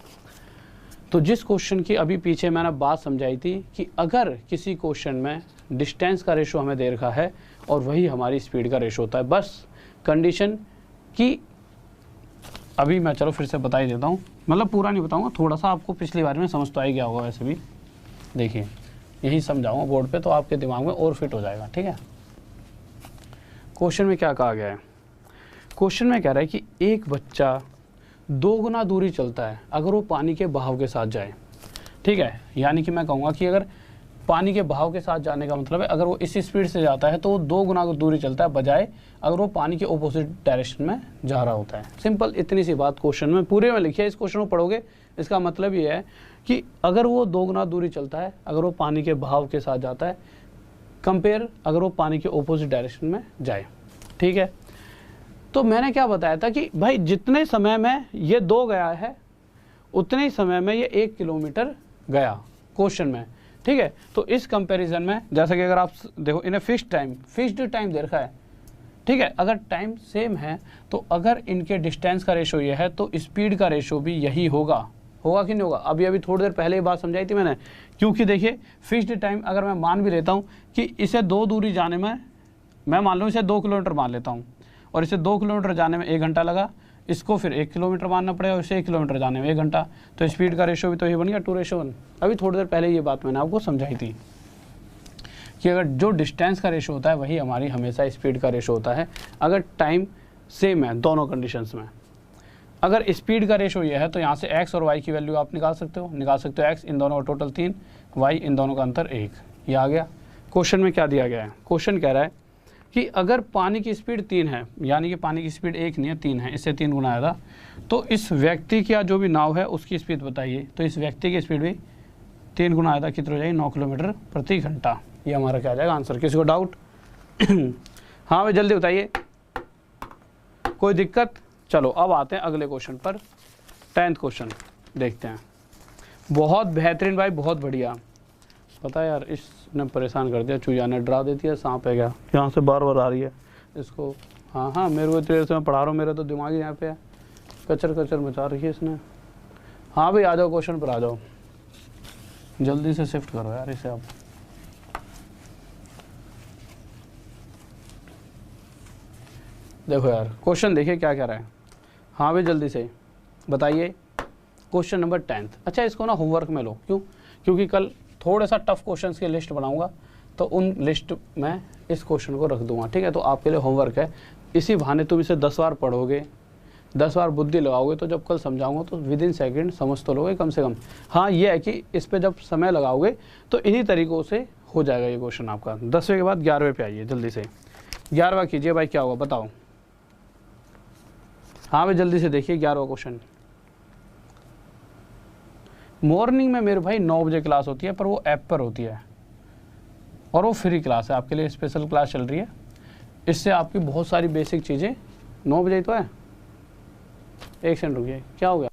तो जिस क्वेश्चन की अभी पीछे मैंने बात समझाई थी कि अगर किसी क्वेश्चन में डिस्टेंस का रेशो हमें दे रखा है और वही हमारी स्पीड का रेशो होता है, बस कंडीशन कि अभी मैं चलो फिर से बता ही देता हूँ, मतलब पूरा नहीं बताऊँगा, थोड़ा सा आपको पिछली बार में समझ तो आ ही गया होगा। वैसे भी देखिए यही समझाऊंगा बोर्ड पे तो आपके दिमाग में और फिट हो जाएगा। ठीक है, क्वेश्चन में क्या कहा गया है? क्वेश्चन में कह रहा है कि एक बच्चा 2 गुना दूरी चलता है अगर वो पानी के बहाव के साथ जाए। ठीक है, यानी कि मैं कहूँगा कि अगर पानी के बहाव के साथ जाने का मतलब है अगर वो इस स्पीड से जाता है तो वो 2 गुना दूरी चलता है बजाय अगर वो पानी के ऑपोजिट डायरेक्शन में जा रहा होता है। सिंपल इतनी सी बात क्वेश्चन में पूरे में लिखी है। इस क्वेश्चन को पढ़ोगे इसका मतलब ये है कि अगर वो 2 गुना दूरी चलता है अगर वो पानी के बहाव के साथ जाता है कंपेयर अगर वो पानी के ऑपोजिट डायरेक्शन में जाए। ठीक है, तो मैंने क्या बताया था कि भाई जितने समय में ये 2 गया है उतने ही समय में ये 1 किलोमीटर गया क्वेश्चन में। ठीक है, तो इस कंपैरिजन में जैसा कि अगर आप देखो इन्हें फिक्स्ड टाइम दे रखा है। ठीक है, अगर टाइम सेम है तो अगर इनके डिस्टेंस का रेशो ये है तो स्पीड का रेशो भी यही होगा कि नहीं होगा? अभी थोड़ी देर पहले ये बात समझाई थी मैंने, क्योंकि देखिए फिक्स्ड टाइम अगर मैं मान भी लेता हूँ कि इसे 2 दूरी जाने में, मैं मान लूँ इसे 2 किलोमीटर मान लेता हूँ और इसे 2 किलोमीटर जाने में 1 घंटा लगा, इसको फिर 1 किलोमीटर मानना पड़ेगा और इसे 1 किलोमीटर जाने में 1 घंटा, तो स्पीड का रेशो भी तो ये बन गया 2:1। अभी थोड़ी देर पहले ये बात मैंने आपको समझाई थी कि अगर जो डिस्टेंस का रेशो होता है वही हमारी हमेशा स्पीड का रेशो होता है अगर टाइम सेम है दोनों कंडीशंस में। अगर स्पीड का रेशो ये है तो यहाँ से x और y की वैल्यू आप निकाल सकते हो x इन दोनों का टोटल 3, y इन दोनों का अंतर 1, ये आ गया। क्वेश्चन में क्या दिया गया है? क्वेश्चन कह रहा है कि अगर पानी की स्पीड 3 है, यानी कि पानी की स्पीड 1 नहीं है 3 है, इससे 3 गुना आया था, तो इस व्यक्ति की जो भी नाव है उसकी स्पीड बताइए। तो इस व्यक्ति की स्पीड भी 3 गुना आया था, कितनी हो जाएगी 9 किलोमीटर प्रति घंटा। ये हमारा क्या आ जाएगा आंसर। किसी को डाउट? हाँ भाई जल्दी बताइए, कोई दिक्कत? चलो अब आते हैं अगले क्वेश्चन पर, 10th क्वेश्चन देखते हैं। बहुत बेहतरीन भाई, बहुत बढ़िया। पता है यार इसने परेशान कर दिया, चूजा ने डरा देती है, सांप है क्या यहाँ से बार बार आ रही है इसको। हाँ मेरे को इतनी देर से मैं पढ़ा रहा हूँ, मेरा तो दिमाग ही यहाँ पे है, कचर मचा रही है इसने। हाँ भाई आ जाओ, क्वेश्चन पर आ जाओ, जल्दी से शिफ्ट करो यार इसे आप। देखो यार क्वेश्चन देखिए क्या कह रहा है। हाँ भाई जल्दी से बताइए, क्वेश्चन नंबर 10th। अच्छा, इसको ना होमवर्क में लो। क्यों? क्योंकि कल थोड़ा सा टफ क्वेश्चंस की लिस्ट बनाऊंगा, तो उन लिस्ट में इस क्वेश्चन को रख दूंगा, ठीक है। तो आपके लिए होमवर्क है, इसी बहाने तुम इसे 10 बार पढ़ोगे, 10 बार बुद्धि लगाओगे, तो जब कल समझाऊंगा तो विद इन सेकेंड समझ तो लोगे कम से कम। हाँ, ये है कि इस पे जब समय लगाओगे तो इन्हीं तरीक़ों से हो जाएगा ये क्वेश्चन आपका। 10वें के बाद 11वें पे आइए जल्दी से। 11वां कीजिए भाई, क्या होगा बताओ। हाँ भाई जल्दी से देखिए 11वां क्वेश्चन। मॉर्निंग में मेरे भाई 9 बजे क्लास होती है, पर वो ऐप पर होती है और वो फ्री क्लास है, आपके लिए स्पेशल क्लास चल रही है। इससे आपकी बहुत सारी बेसिक चीज़ें 9 बजे ही तो है। एक सेकंड रुकिए, क्या हो गया?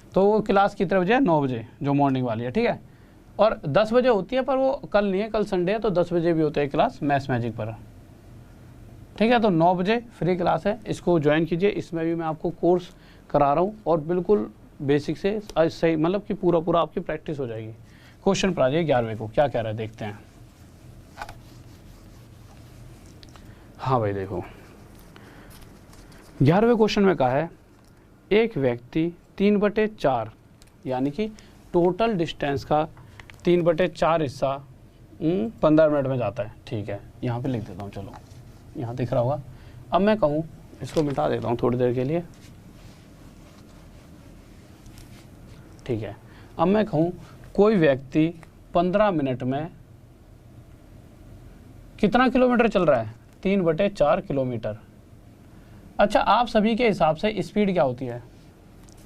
तो वो क्लास कितने बजे है? 9 बजे, जो मॉर्निंग वाली है, ठीक है। और 10 बजे होती है, पर वो कल नहीं है, कल संडे है, तो 10 बजे भी होता है क्लास मैथ्स मैजिक पर, ठीक है। तो 9 बजे फ्री क्लास है, इसको ज्वाइन कीजिए। इसमें भी मैं आपको कोर्स करा रहा हूँ और बिल्कुल बेसिक से सही, मतलब कि पूरा आपकी प्रैक्टिस हो जाएगी। क्वेश्चन पर आ जाइए 11वें को, क्या कह रहा है देखते हैं। हाँ भाई देखो, 11वें क्वेश्चन में कहा है एक व्यक्ति 3/4 यानी कि टोटल डिस्टेंस का 3/4 हिस्सा 15 मिनट में जाता है, ठीक है। यहाँ पे लिख देता हूँ, चलो यहाँ दिख रहा होगा। अब मैं कहूँ, इसको मिटा देता हूँ थोड़ी देर के लिए, ठीक है। अब मैं कहूँ कोई व्यक्ति 15 मिनट में कितना किलोमीटर चल रहा है? 3/4 किलोमीटर। अच्छा, आप सभी के हिसाब से स्पीड क्या होती है?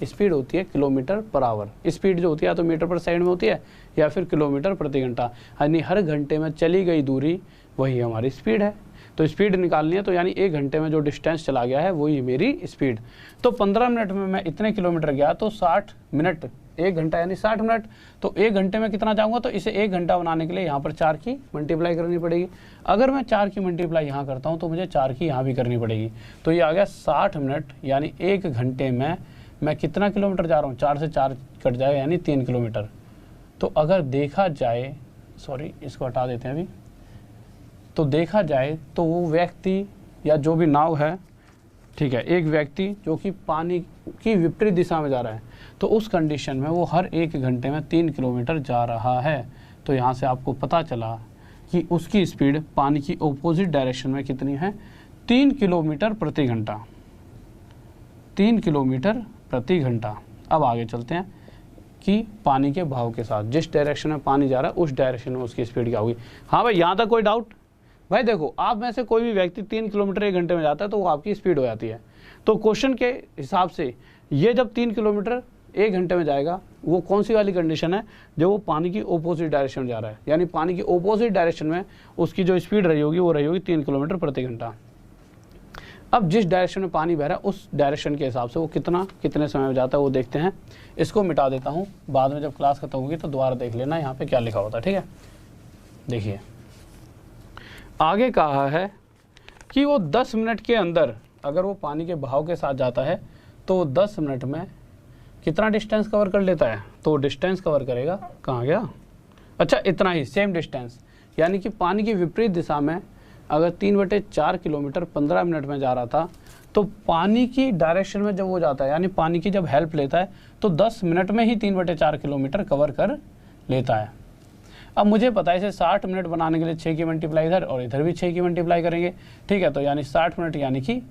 स्पीड होती है किलोमीटर पर आवर। स्पीड जो होती है या तो मीटर पर सेकंड में होती है या फिर किलोमीटर प्रति घंटा, यानी हर घंटे में चली गई दूरी वही हमारी स्पीड है। तो स्पीड निकालनी है, तो यानी 1 घंटे में जो डिस्टेंस चला गया है वही मेरी स्पीड। तो 15 मिनट में मैं इतने किलोमीटर गया, तो 60 मिनट, 1 घंटा यानी 60 मिनट। तो 1 घंटे में कितना जाऊंगा? तो इसे 1 घंटा बनाने के लिए यहाँ पर 4 की मल्टीप्लाई करनी पड़ेगी। अगर मैं 4 की मल्टीप्लाई यहाँ करता हूँ तो मुझे 4 की यहाँ भी करनी पड़ेगी। तो ये आ गया 60 मिनट, यानी 1 घंटे में मैं कितना किलोमीटर जा रहा हूँ? 4 से 4 कट जाएगा, यानी 3 किलोमीटर। तो अगर देखा जाए, सॉरी इसको हटा देते हैं अभी, तो देखा जाए तो वो व्यक्ति या जो भी नाव है, ठीक है, एक व्यक्ति जो कि पानी की विपरीत दिशा में जा रहा है, तो उस कंडीशन में वो हर 1 घंटे में 3 किलोमीटर जा रहा है। तो यहाँ से आपको पता चला कि उसकी स्पीड पानी की ऑपोजिट डायरेक्शन में कितनी है? 3 किलोमीटर प्रति घंटा। 3 किलोमीटर प्रति घंटा। अब आगे चलते हैं कि पानी के बहाव के साथ जिस डायरेक्शन में पानी जा रहा है उस डायरेक्शन में उसकी स्पीड क्या होगी। हाँ भाई, यहाँ तक कोई डाउट? भाई देखो, आप में से कोई भी व्यक्ति 3 किलोमीटर 1 घंटे में जाता है तो वो आपकी स्पीड हो जाती है। तो क्वेश्चन के हिसाब से ये जब 3 किलोमीटर 1 घंटे में जाएगा, वो कौन सी वाली कंडीशन है? जब वो पानी की ऑपोजिट डायरेक्शन में जा रहा है, यानी पानी की ऑपोजिट डायरेक्शन में उसकी जो स्पीड रही होगी वो रही होगी 3 किलोमीटर प्रति घंटा। अब जिस डायरेक्शन में पानी बह रहा है उस डायरेक्शन के हिसाब से वो कितने समय में जाता है वो देखते हैं। इसको मिटा देता हूँ, बाद में जब क्लास खत्म होगी तो दोबारा देख लेना यहाँ पे क्या लिखा होता है, ठीक है। देखिए आगे कहा है कि वो 10 मिनट के अंदर, अगर वो पानी के बहाव के साथ जाता है तो 10 मिनट में कितना डिस्टेंस कवर कर लेता है? तो डिस्टेंस कवर करेगा, कहाँ गया? अच्छा, इतना ही, सेम डिस्टेंस, यानी कि पानी की विपरीत दिशा में अगर 3/4 किलोमीटर 15 मिनट में जा रहा था, तो पानी की डायरेक्शन में जब वो जाता है, यानी पानी की जब हेल्प लेता है, तो 10 मिनट में ही 3/4 किलोमीटर कवर कर लेता है। अब मुझे पता है इसे 60 मिनट बनाने के लिए 6 की मल्टीप्लाई इधर और इधर भी 6 की मल्टीप्लाई करेंगे, ठीक है। तो यानी 60 मिनट यानी कि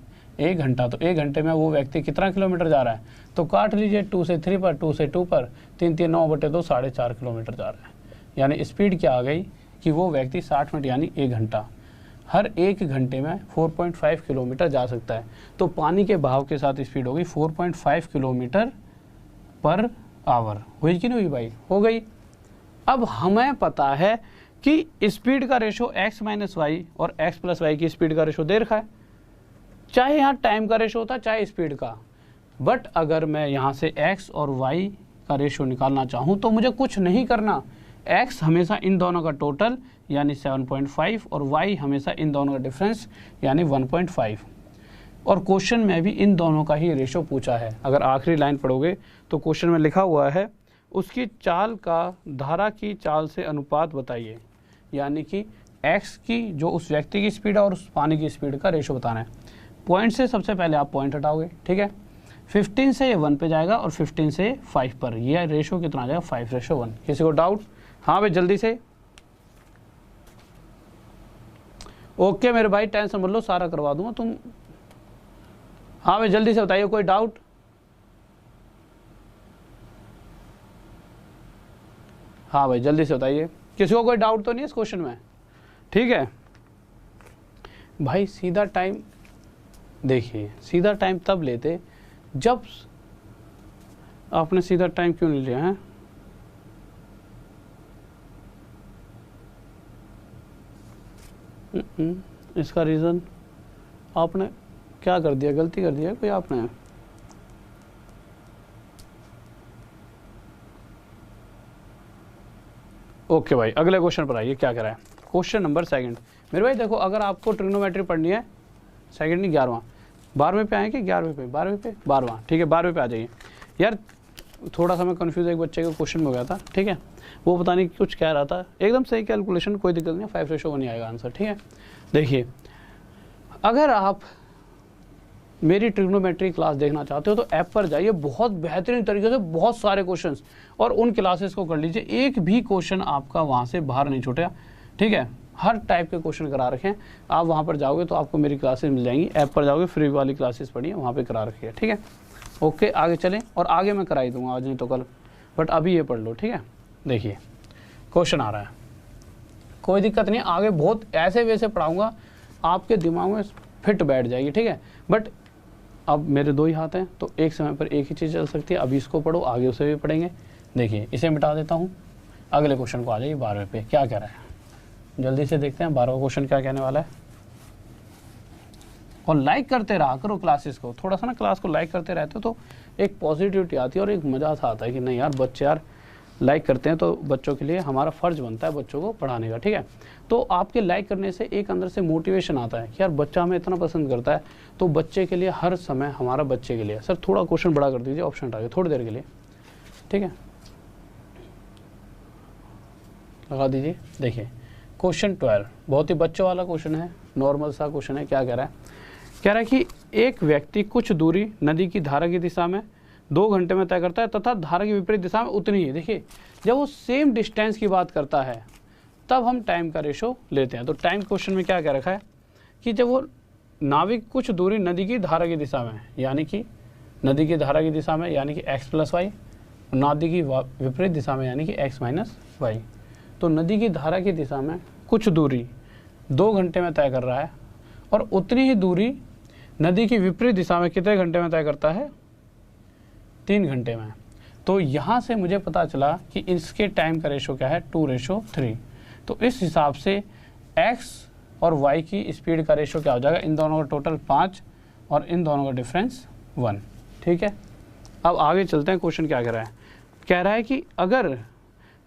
1 घंटा। तो 1 घंटे में वो व्यक्ति कितना किलोमीटर जा रहा है? तो काट लीजिए, 2 से 3 पर, 2 से 2 पर, 3 9/2 4.5 किलोमीटर जा रहा है। यानी स्पीड क्या आ गई कि वो व्यक्ति 60 मिनट यानी 1 घंटा, हर 1 घंटे में 4.5 किलोमीटर जा सकता है। तो पानी के बहाव के साथ स्पीड होगी 4.5 किलोमीटर पर आवर। हुई कि नहीं हुई भाई? हो गई। अब हमें पता है कि स्पीड का रेशो x - y और x + y की स्पीड का रेशो दे रखा है, चाहे यहाँ टाइम का रेशो होता चाहे स्पीड का। बट अगर मैं यहाँ से x और y का रेशो निकालना चाहूँ तो मुझे कुछ नहीं करना। x हमेशा इन दोनों का टोटल यानी 7.5 और y हमेशा इन दोनों का डिफरेंस यानी 1.5। और क्वेश्चन में भी इन दोनों का ही रेशो पूछा है। अगर आखिरी लाइन पढ़ोगे तो क्वेश्चन में लिखा हुआ है उसकी चाल का धारा की चाल से अनुपात बताइए, यानी कि x की जो उस व्यक्ति की स्पीड है और उस पानी की स्पीड का रेशो बताना है। पॉइंट से सबसे पहले आप पॉइंट हटाओगे, ठीक है। 15 से ये 1 पे जाएगा और 15 से 5 पर, ये रेशो कितना आ जाएगा 5:1। किसी को डाउट? हाँ भाई जल्दी से। ओके मेरे भाई टेंशन मत लो, सारा करवा दूंगा तुम। हाँ भाई जल्दी से बताइए, कोई डाउट? हाँ भाई जल्दी से बताइए, किसी को कोई डाउट तो नहीं है इस क्वेश्चन में? ठीक है भाई, सीधा टाइम देखिए, सीधा टाइम तब लेते जब आपने सीधा टाइम क्यों नहीं लिया है? इसका रीज़न आपने क्या कर दिया, गलती कर दिया कोई आपने? ओके भाई अगले क्वेश्चन पर आइए, क्या करा है? क्वेश्चन नंबर 2 मेरे भाई देखो, अगर आपको ट्रिग्नोमेट्री पढ़नी है, 2 नहीं 11वां, 12वें पे आए कि 11वें पे? 12वें पे, 12वां, ठीक है 12वें पे आ जाइए। यार थोड़ा सा मैं कंफ्यूज, एक बच्चे का क्वेश्चन में हो गया था, ठीक है, वो पता नहीं कुछ कह रहा था, एकदम सही कैलकुलेशन, कोई दिक्कत नहीं, 5:1 नहीं आएगा आंसर, ठीक है। देखिए अगर आप मेरी ट्रिग्नोमेट्री क्लास देखना चाहते हो तो ऐप पर जाइए, बहुत बेहतरीन तरीके से बहुत सारे क्वेश्चंस और उन क्लासेस को कर लीजिए, एक भी क्वेश्चन आपका वहाँ से बाहर नहीं छूटेगा, ठीक है। हर टाइप के क्वेश्चन करा रखे हैं, आप वहाँ पर जाओगे तो आपको मेरी क्लासेस मिल जाएंगी, ऐप पर जाओगे फ्री वाली क्लासेस पढ़िए, वहाँ पर करा रखी है, ठीक है। ओके आगे चलें, और आगे मैं कराई दूँगा, आज नहीं तो कल, बट अभी ये पढ़ लो, ठीक है। देखिए क्वेश्चन आ रहा है, कोई दिक्कत नहीं, आगे बहुत ऐसे वैसे पढ़ाऊँगा, आपके दिमाग में फिट बैठ जाएगी, ठीक है। बट अब मेरे 2 ही हाथ हैं तो एक समय पर एक ही चीज़ चल सकती है, अभी इसको पढ़ो, आगे उसे भी पढ़ेंगे। देखिए इसे मिटा देता हूँ, अगले क्वेश्चन को आ जाइए 12वें पे, क्या कह रहा है जल्दी से देखते हैं 12वां क्वेश्चन क्या कहने वाला है। और लाइक करते रहा करो क्लासेस को, थोड़ा सा ना क्लास को लाइक करते रहते हो तो एक पॉजिटिविटी आती है और एक मज़ा सा आता है कि नहीं यार बच्चे यार लाइक करते हैं, तो बच्चों के लिए हमारा फ़र्ज़ बनता है बच्चों को पढ़ाने का, ठीक है। तो आपके लाइक करने से एक अंदर से मोटिवेशन आता है कि यार बच्चा हमें इतना पसंद करता है, तो बच्चे के लिए हर समय हमारा बच्चे के लिए। सर थोड़ा क्वेश्चन बड़ा कर दीजिए, ऑप्शन हटा के थोड़ी देर के लिए, ठीक है, लगा दीजिए। देखिए क्वेश्चन 12 बहुत ही बच्चों वाला क्वेश्चन है, नॉर्मल सा क्वेश्चन है। क्या कह रहा है? कह रहा है कि एक व्यक्ति कुछ दूरी नदी की धारा की दिशा में 2 घंटे में तय करता है तथा धारा की विपरीत दिशा में उतनी ही। देखिए जब वो सेम डिस्टेंस की बात करता है तब हम टाइम का रेशो लेते हैं। तो टाइम क्वेश्चन में क्या कह रखा है कि जब वो नाविक कुछ दूरी नदी की धारा की दिशा में, यानी कि नदी की धारा की दिशा में यानी कि x + y, नदी की विपरीत दिशा में यानी कि x - y, तो नदी की धारा की दिशा में कुछ दूरी 2 घंटे में तय कर रहा है और उतनी ही दूरी नदी की विपरीत दिशा में कितने घंटे में तय करता है? 3 घंटे में। तो यहाँ से मुझे पता चला कि इसके टाइम का रेशो क्या है? 2:3। तो इस हिसाब से x और y की स्पीड का रेशो क्या हो जाएगा? इन दोनों का टोटल 5 और इन दोनों का डिफरेंस 1। ठीक है, अब आगे चलते हैं। क्वेश्चन क्या कह रहा है? कह रहा है कि अगर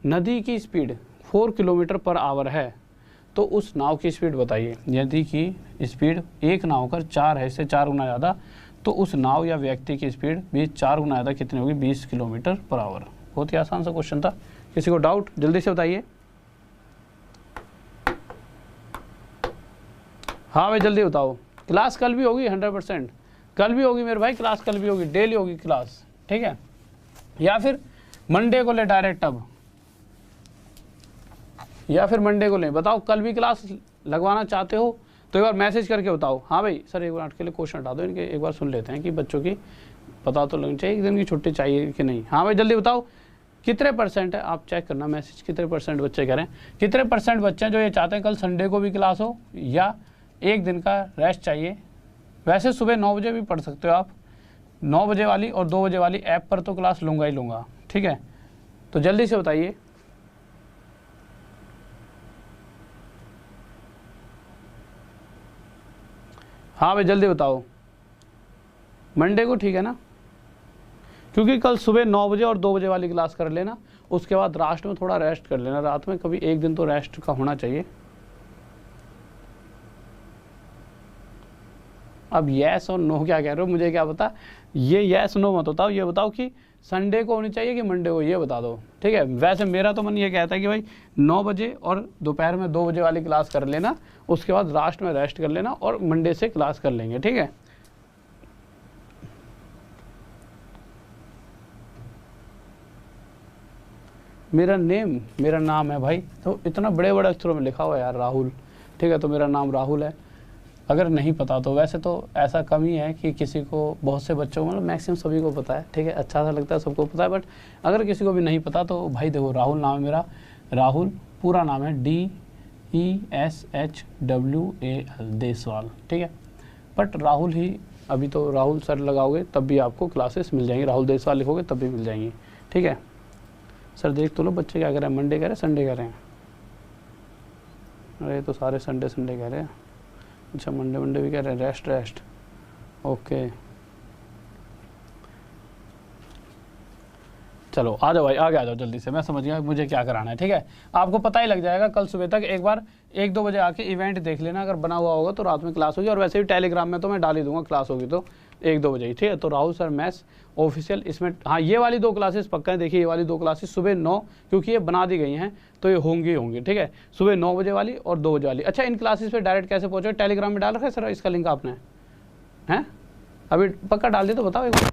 नदी की स्पीड 4 किलोमीटर/आवर है तो उस नाव की स्पीड बताइए। नदी की स्पीड एक नाव का 4 है, इससे 4 गुना ज़्यादा, तो उस नाव या व्यक्ति की स्पीड भी 4 गुना ज़्यादा कितनी होगी? 20 किलोमीटर/आवर। बहुत ही आसान सा क्वेश्चन था। किसी को डाउट? जल्दी से बताइए। हाँ भाई जल्दी बताओ। क्लास कल भी होगी 100%, कल भी होगी मेरे भाई, क्लास कल भी होगी, डेली होगी क्लास, ठीक है। या फिर मंडे को ले डायरेक्ट, अब या फिर मंडे को लें। बताओ कल भी क्लास लगवाना चाहते हो तो एक बार मैसेज करके बताओ। हाँ भाई सर एक मिनट के लिए क्वेश्चन हटा दो इनके, एक बार सुन लेते हैं कि बच्चों की पता तो लगनी चाहिए, एक दिन की छुट्टी चाहिए कि नहीं। हाँ भाई जल्दी बताओ कितने % है, आप चेक करना मैसेज, कितने % बच्चे कह रहे हैं, कितने % बच्चे हैं जो ये चाहते हैं कल संडे को भी क्लास हो या एक दिन का रेस्ट चाहिए। वैसे सुबह 9 बजे भी पढ़ सकते हो आप, 9 बजे वाली और 2 बजे वाली ऐप पर तो क्लास लूँगा ही लूँगा, ठीक है। तो जल्दी से बताइए। हाँ भाई जल्दी बताओ। मंडे को ठीक है ना, क्योंकि कल सुबह 9 बजे और 2 बजे वाली क्लास कर लेना, उसके बाद रात में थोड़ा रेस्ट कर लेना, रात में कभी एक दिन तो रेस्ट का होना चाहिए। अब यस और नो क्या कह रहे हो, मुझे क्या पता, ये यस नो मत बताओ, ये बताओ कि संडे को होनी चाहिए कि मंडे को, ये बता दो, ठीक है। वैसे मेरा तो मन ये कहता है कि भाई 9 बजे और दोपहर में 2 बजे वाली क्लास कर लेना, उसके बाद लास्ट में रेस्ट कर लेना और मंडे से क्लास कर लेंगे, ठीक है। मेरा नेम, मेरा नाम है भाई, तो इतना बड़े बड़े अक्षरों में लिखा हुआ है यार राहुल, ठीक है, तो मेरा नाम राहुल है। अगर नहीं पता तो वैसे तो ऐसा कम ही है कि किसी को, बहुत से बच्चों को, मतलब मैक्सिमम सभी को पता है, ठीक है, अच्छा सा लगता है, सबको पता है, बट अगर किसी को भी नहीं पता तो भाई देखो राहुल नाम है मेरा, राहुल पूरा नाम है DESHWAL, देसवाल, ठीक है, बट राहुल ही, अभी तो राहुल सर लगाओगे तब भी आपको क्लासेस मिल जाएंगी, राहुल देसवाल लिखोगे तब भी मिल जाएंगी, ठीक है। सर देख तो लो बच्चे क्या कह रहे हैं, मंडे कह रहे हैं संडे कह रहे हैं, अरे तो सारे संडे संडे कह रहे हैं, अच्छा मंडे भी कह रहे हैं, रेस्ट, ओके, चलो आ जाओ भाई, आगे आ जाओ जल्दी से, मैं समझ गया मुझे क्या कराना है, ठीक है। आपको पता ही लग जाएगा कल सुबह तक, एक बार 1-2 बजे आके इवेंट देख लेना, अगर बना हुआ होगा तो रात में क्लास होगी, और वैसे भी टेलीग्राम में तो मैं डाल ही दूंगा, क्लास होगी तो 1-2 बजे ही, ठीक है। तो राहुल सर मैथ्स ऑफिशियल, इसमें हाँ ये वाली 2 क्लासेस पक्का है, देखिए ये वाली 2 क्लासेस सुबह 9, क्योंकि ये बना दी गई हैं तो ये होंगी, ठीक है, सुबह 9 बजे वाली और 2 बजे वाली। अच्छा इन क्लासेस पे डायरेक्ट कैसे पहुँचो, टेलीग्राम में डाल रखा है सर इसका लिंक आपने, हैं अभी पक्का डाल दिया तो बताओ एक बार,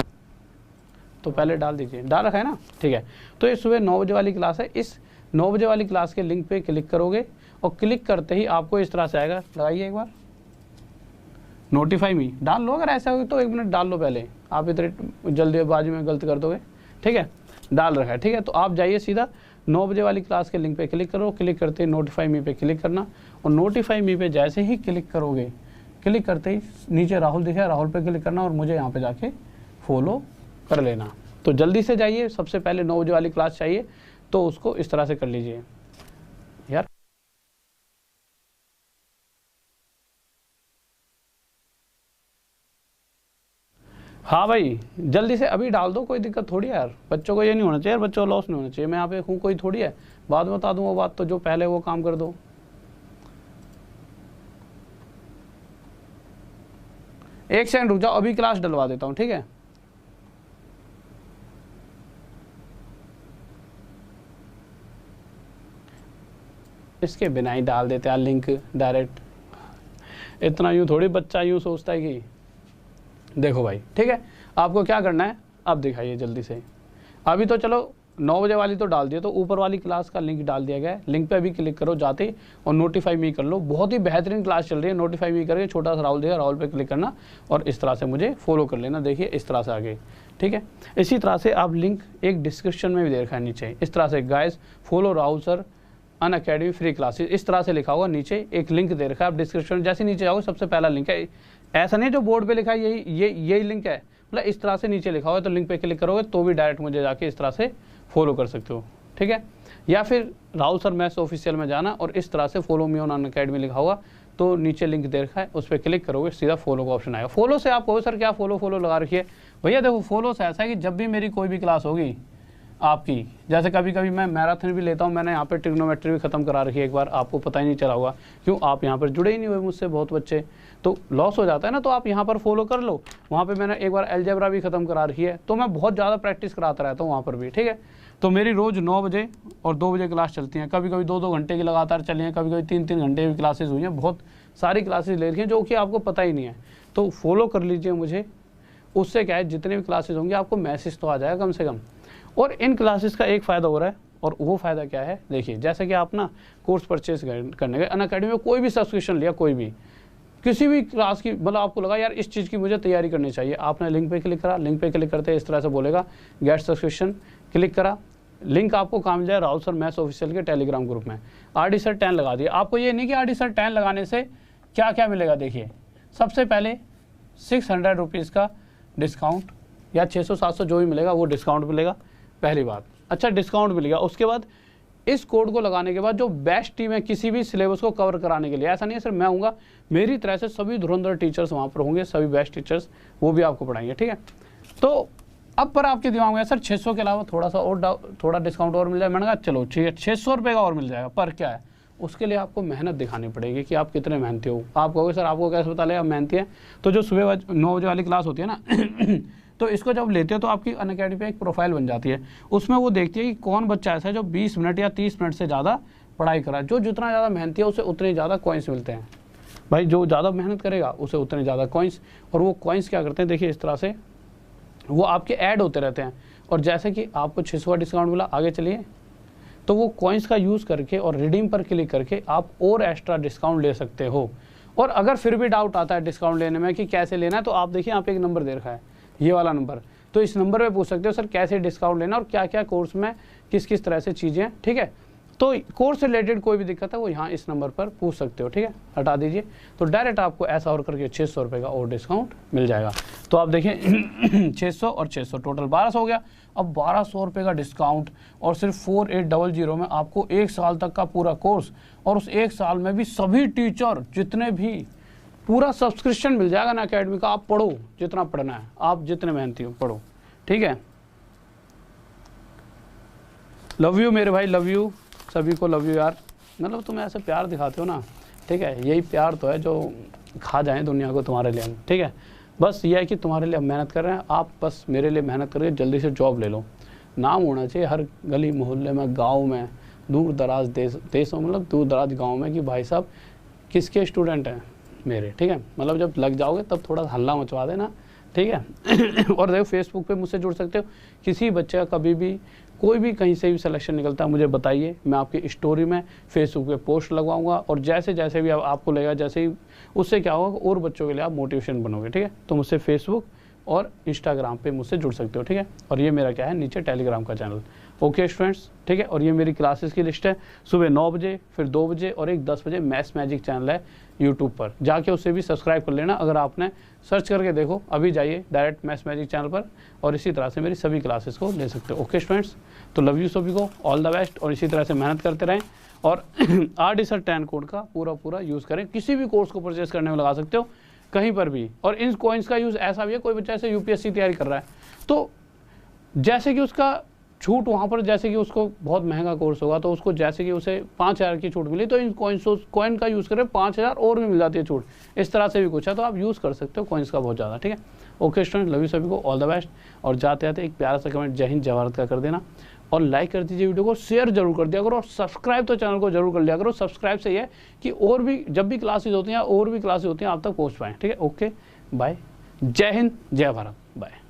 तो पहले डाल दीजिए, डाल रखा है ना, ठीक है। तो ये सुबह 9 बजे वाली क्लास है, इस 9 बजे वाली क्लास के लिंक पे क्लिक करोगे और क्लिक करते ही आपको इस तरह से आएगा, लगाइए एक बार, नोटिफाई मी डाल लो, अगर ऐसा हो तो 1 मिनट डाल लो पहले, आप इतने जल्दीबाजी में गलत कर दोगे, ठीक है, डाल रखा है, ठीक है। तो आप जाइए सीधा 9 बजे वाली क्लास के लिंक पे क्लिक करो, क्लिक करते ही नोटिफाई मी पे क्लिक करना, और नोटिफाई मी पे जैसे ही क्लिक करोगे, क्लिक करते ही नीचे राहुल दिखेगा, राहुल पे क्लिक करना और मुझे यहाँ पे जाके फॉलो कर लेना। तो जल्दी से जाइए, सबसे पहले 9 बजे वाली क्लास चाहिए तो उसको इस तरह से कर लीजिए यार। हाँ भाई जल्दी से अभी डाल दो, कोई दिक्कत थोड़ी है यार, बच्चों को ये नहीं होना चाहिए यार, बच्चों को लॉस नहीं होना चाहिए, मैं यहाँ पे हूँ कोई थोड़ी है, बाद में बता दूँ वो बात, तो जो पहले वो काम कर दो। एक सेकंड रुक जाओ, अभी क्लास डलवा देता हूँ, ठीक है। इसके बिना ही डाल देते हैं लिंक डायरेक्ट, इतना यूँ थोड़ी बच्चा यूँ सोचता है कि, देखो भाई ठीक है, आपको क्या करना है अब दिखाइए जल्दी से। अभी तो चलो 9 बजे वाली तो डाल दिया, तो ऊपर वाली क्लास का लिंक डाल दिया गया है, लिंक पे अभी क्लिक करो जाते ही और नोटिफाई मी कर लो, बहुत ही बेहतरीन क्लास चल रही है, नोटिफाई मी करके छोटा सा राहुल देगा, राहुल पे क्लिक करना और इस तरह से मुझे फॉलो कर लेना, देखिए इस तरह से आगे, ठीक है। इसी तरह से आप लिंक एक डिस्क्रिप्शन में भी दे रखा है नीचे, इस तरह से guys follow Rahul sir Unacademy free classes, इस तरह से लिखा होगा, नीचे एक लिंक दे रखा है, आप डिस्क्रिप्शन जैसे नीचे जाओगे सबसे पहला लिंक है, ऐसा नहीं जो बोर्ड पे लिखा है यही लिंक है, मतलब इस तरह से नीचे लिखा हुआ है, तो लिंक पे क्लिक करोगे तो भी डायरेक्ट मुझे जाके इस तरह से फॉलो कर सकते हो, ठीक है। या फिर राहुल सर मैथ्स ऑफिशियल में जाना और इस तरह से फॉलो मी ऑन अनअकैडमी लिखा होगा, तो नीचे लिंक दे रखा है, उस पर क्लिक करोगे सीधा फॉलो का ऑप्शन आएगा। फॉलो से आप कहो सर क्या फॉलो लगा रखी है, भैया देखो फॉलो से ऐसा है कि जब भी मेरी कोई भी क्लास होगी आपकी, जैसे कभी कभी मैं मैराथन भी लेता हूँ, मैंने यहाँ पे ट्रिग्नोमेट्री भी खत्म करा रखी है एक बार, आपको पता ही नहीं चला होगा, क्यों आप यहाँ पर जुड़े ही नहीं हुए मुझसे, बहुत बच्चे, तो लॉस हो जाता है ना, तो आप यहाँ पर फॉलो कर लो। वहाँ पे मैंने एक बार अलजेब्रा भी खत्म करा रखी है, तो मैं बहुत ज़्यादा प्रैक्टिस कराता रहता हूँ वहाँ पर भी, ठीक है। तो मेरी रोज़ 9 बजे और 2 बजे क्लास चलती हैं, कभी कभी 2-2 घंटे की लगातार चली हैं, कभी कभी 3-3 घंटे की क्लासेज हुई हैं, बहुत सारी क्लासेज ले रखी हैं जो कि आपको पता ही नहीं है, तो फॉलो कर लीजिए मुझे, उससे क्या है जितने भी क्लासेज होंगे आपको मैसेज तो आ जाएगा कम से कम। और इन क्लासेस का एक फ़ायदा हो रहा है, और वो फ़ायदा क्या है देखिए, जैसे कि आप ना कोर्स परचेज करने गए अनअकैडमी में, कोई भी सब्सक्रिप्शन लिया, कोई भी किसी भी क्लास की, मतलब आपको लगा यार इस चीज़ की मुझे तैयारी करनी चाहिए, आपने लिंक पे क्लिक करा, लिंक पे क्लिक करते इस तरह से बोलेगा गेट सब्सक्रिप्शन, क्लिक करा, लिंक आपको कहाँ मिल जाए, राहुल सर मैथ्स ऑफिशियल के टेलीग्राम ग्रुप में, RD सर 10 लगा दिया। आपको ये नहीं कि RD सर 10 लगाने से क्या क्या मिलेगा, देखिए सबसे पहले 600 रुपीज़ का डिस्काउंट, या 600-700 जो भी मिलेगा वो डिस्काउंट मिलेगा, पहली बात, अच्छा डिस्काउंट मिलेगा। उसके बाद इस कोड को लगाने के बाद जो बेस्ट टीम है किसी भी सिलेबस को कवर कराने के लिए, ऐसा नहीं है सिर्फ मैं हूँगा, मेरी तरह से सभी धुरंधर टीचर्स वहाँ पर होंगे, सभी बेस्ट टीचर्स, वो भी आपको पढ़ाएंगे, ठीक है। तो अब पर आपके दिमाग में सर 600 के अलावा थोड़ा सा और थोड़ा डिस्काउंट और मिल जाए, मैंने कहा चलो ठीक है 600 रुपये का और मिल जाएगा, पर क्या है उसके लिए आपको मेहनत दिखानी पड़ेगी कि आप कितने मेहनती हो। आप कहोगे सर आपको कैसे पता लगे आप मेहनती हैं, तो जो सुबह 9 बजे वाली क्लास होती है ना तो इसको जब लेते हो तो आपकी अनअकैडमी पे एक प्रोफाइल बन जाती है, उसमें वो देखती है कि कौन बच्चा ऐसा है जो 20 मिनट या 30 मिनट से ज़्यादा पढ़ाई करा, जो जितना ज़्यादा मेहनती है उसे उतने ज़्यादा कॉइन्स मिलते हैं, भाई जो ज़्यादा मेहनत करेगा उसे उतने ज़्यादा कॉइन्स। और वो कॉइन्स क्या करते हैं देखिए इस तरह से वो आपके ऐड होते रहते हैं, और जैसे कि आपको 600 डिस्काउंट मिला, आगे चलिए तो वो कॉइन्स का यूज़ करके और रिडीम पर क्लिक करके आप और एक्स्ट्रा डिस्काउंट ले सकते हो। और अगर फिर भी डाउट आता है डिस्काउंट लेने में कि कैसे लेना है, तो आप देखिए यहाँ पे एक नंबर दे रखा है, ये वाला नंबर, तो इस नंबर पे पूछ सकते हो सर कैसे डिस्काउंट लेना और क्या क्या कोर्स में किस किस तरह से चीज़ें, ठीक है। तो कोर्स से रिलेटेड कोई भी दिक्कत है वो यहाँ इस नंबर पर पूछ सकते हो, ठीक है। हटा दीजिए, तो डायरेक्ट आपको ऐसा और करके 600 रुपये का और डिस्काउंट मिल जाएगा। तो आप देखिए 600 और 600 टोटल 1200 हो गया। अब 1200 रुपये का डिस्काउंट और सिर्फ 4800 में आपको 1 साल तक का पूरा कोर्स, और उस 1 साल में भी सभी टीचर जितने भी पूरा सब्सक्रिप्शन मिल जाएगा ना अकेडमी का। आप पढ़ो जितना पढ़ना है, आप जितने मेहनती हो पढ़ो, ठीक है। लव यू मेरे भाई, लव यू सभी को, लव यू यार। मतलब तुम ऐसे प्यार दिखाते हो ना, ठीक है, यही प्यार तो है जो खा जाए दुनिया को तुम्हारे लिए हम, ठीक है। बस ये है कि तुम्हारे लिए हम मेहनत कर रहे हैं, आप बस मेरे लिए मेहनत करके जल्दी से जॉब ले लो। नाम होना चाहिए हर गली मोहल्ले में, गाँव में, दूर दराज देशों, मतलब दूर दराज गाँव में कि भाई साहब किसके स्टूडेंट हैं मेरे, ठीक है। मतलब जब लग जाओगे तब थोड़ा हल्ला मचवा देना, ठीक है। और देखो फेसबुक पे मुझसे जुड़ सकते हो। किसी बच्चे का कभी भी कोई भी कहीं से भी सिलेक्शन निकलता है मुझे बताइए, मैं आपकी स्टोरी में फेसबुक पे पोस्ट लगवाऊंगा, और जैसे जैसे भी आपको लगेगा, जैसे ही उससे क्या होगा और बच्चों के लिए आप मोटिवेशन बनोगे, ठीक है। तो मुझसे फेसबुक और इंस्टाग्राम पे मुझसे जुड़ सकते हो, ठीक है। और ये मेरा क्या है नीचे टेलीग्राम का चैनल, ओके स्टूडेंट्स, ठीक है। और ये मेरी क्लासेस की लिस्ट है, सुबह 9 बजे, फिर 2 बजे और एक 10 बजे मैथ्स मैजिक चैनल है यूट्यूब पर, जाके उसे भी सब्सक्राइब कर लेना। अगर आपने सर्च करके देखो, अभी जाइए डायरेक्ट मैथ्स मैजिक चैनल पर, और इसी तरह से मेरी सभी क्लासेस को ले सकते हो, ओके स्टूडेंट्स। तो लव यू सभी को, ऑल द बेस्ट, और इसी तरह से मेहनत करते रहें। और RD10 कोड का पूरा यूज़ करें, किसी भी कोर्स को परचेस करने में लगा सकते हो कहीं पर भी। और इन कॉइन्स का यूज़ ऐसा भी है, कोई बच्चा ऐसे UPSC तैयारी कर रहा है, तो जैसे कि उसका छूट वहाँ पर, जैसे कि उसको बहुत महंगा कोर्स होगा तो उसको जैसे कि उसे 5000 की छूट मिली, तो इन कॉइन का यूज़ करें 5000 और भी मिल जाती है छूट। इस तरह से भी कुछ है, तो आप यूज़ कर सकते हो कॉइन्स का बहुत ज़्यादा, ठीक है। ओके स्टूडेंट, लव यू सभी को, ऑल द बेस्ट। और जाते जाते एक प्यारा सा कमेंट जय हिंद जय भारत का कर देना, और लाइक कर दीजिए वीडियो को, शेयर जरूर कर दिया करो, और सब्सक्राइब तो चैनल को जरूर कर लिया करो। सब्सक्राइब से ये है कि और भी जब भी क्लासेज होती हैं और भी क्लासेज होती हैं आप तक पहुँच पाएँ, ठीक है। ओके बाय, जय हिंद जय भारत, बाय।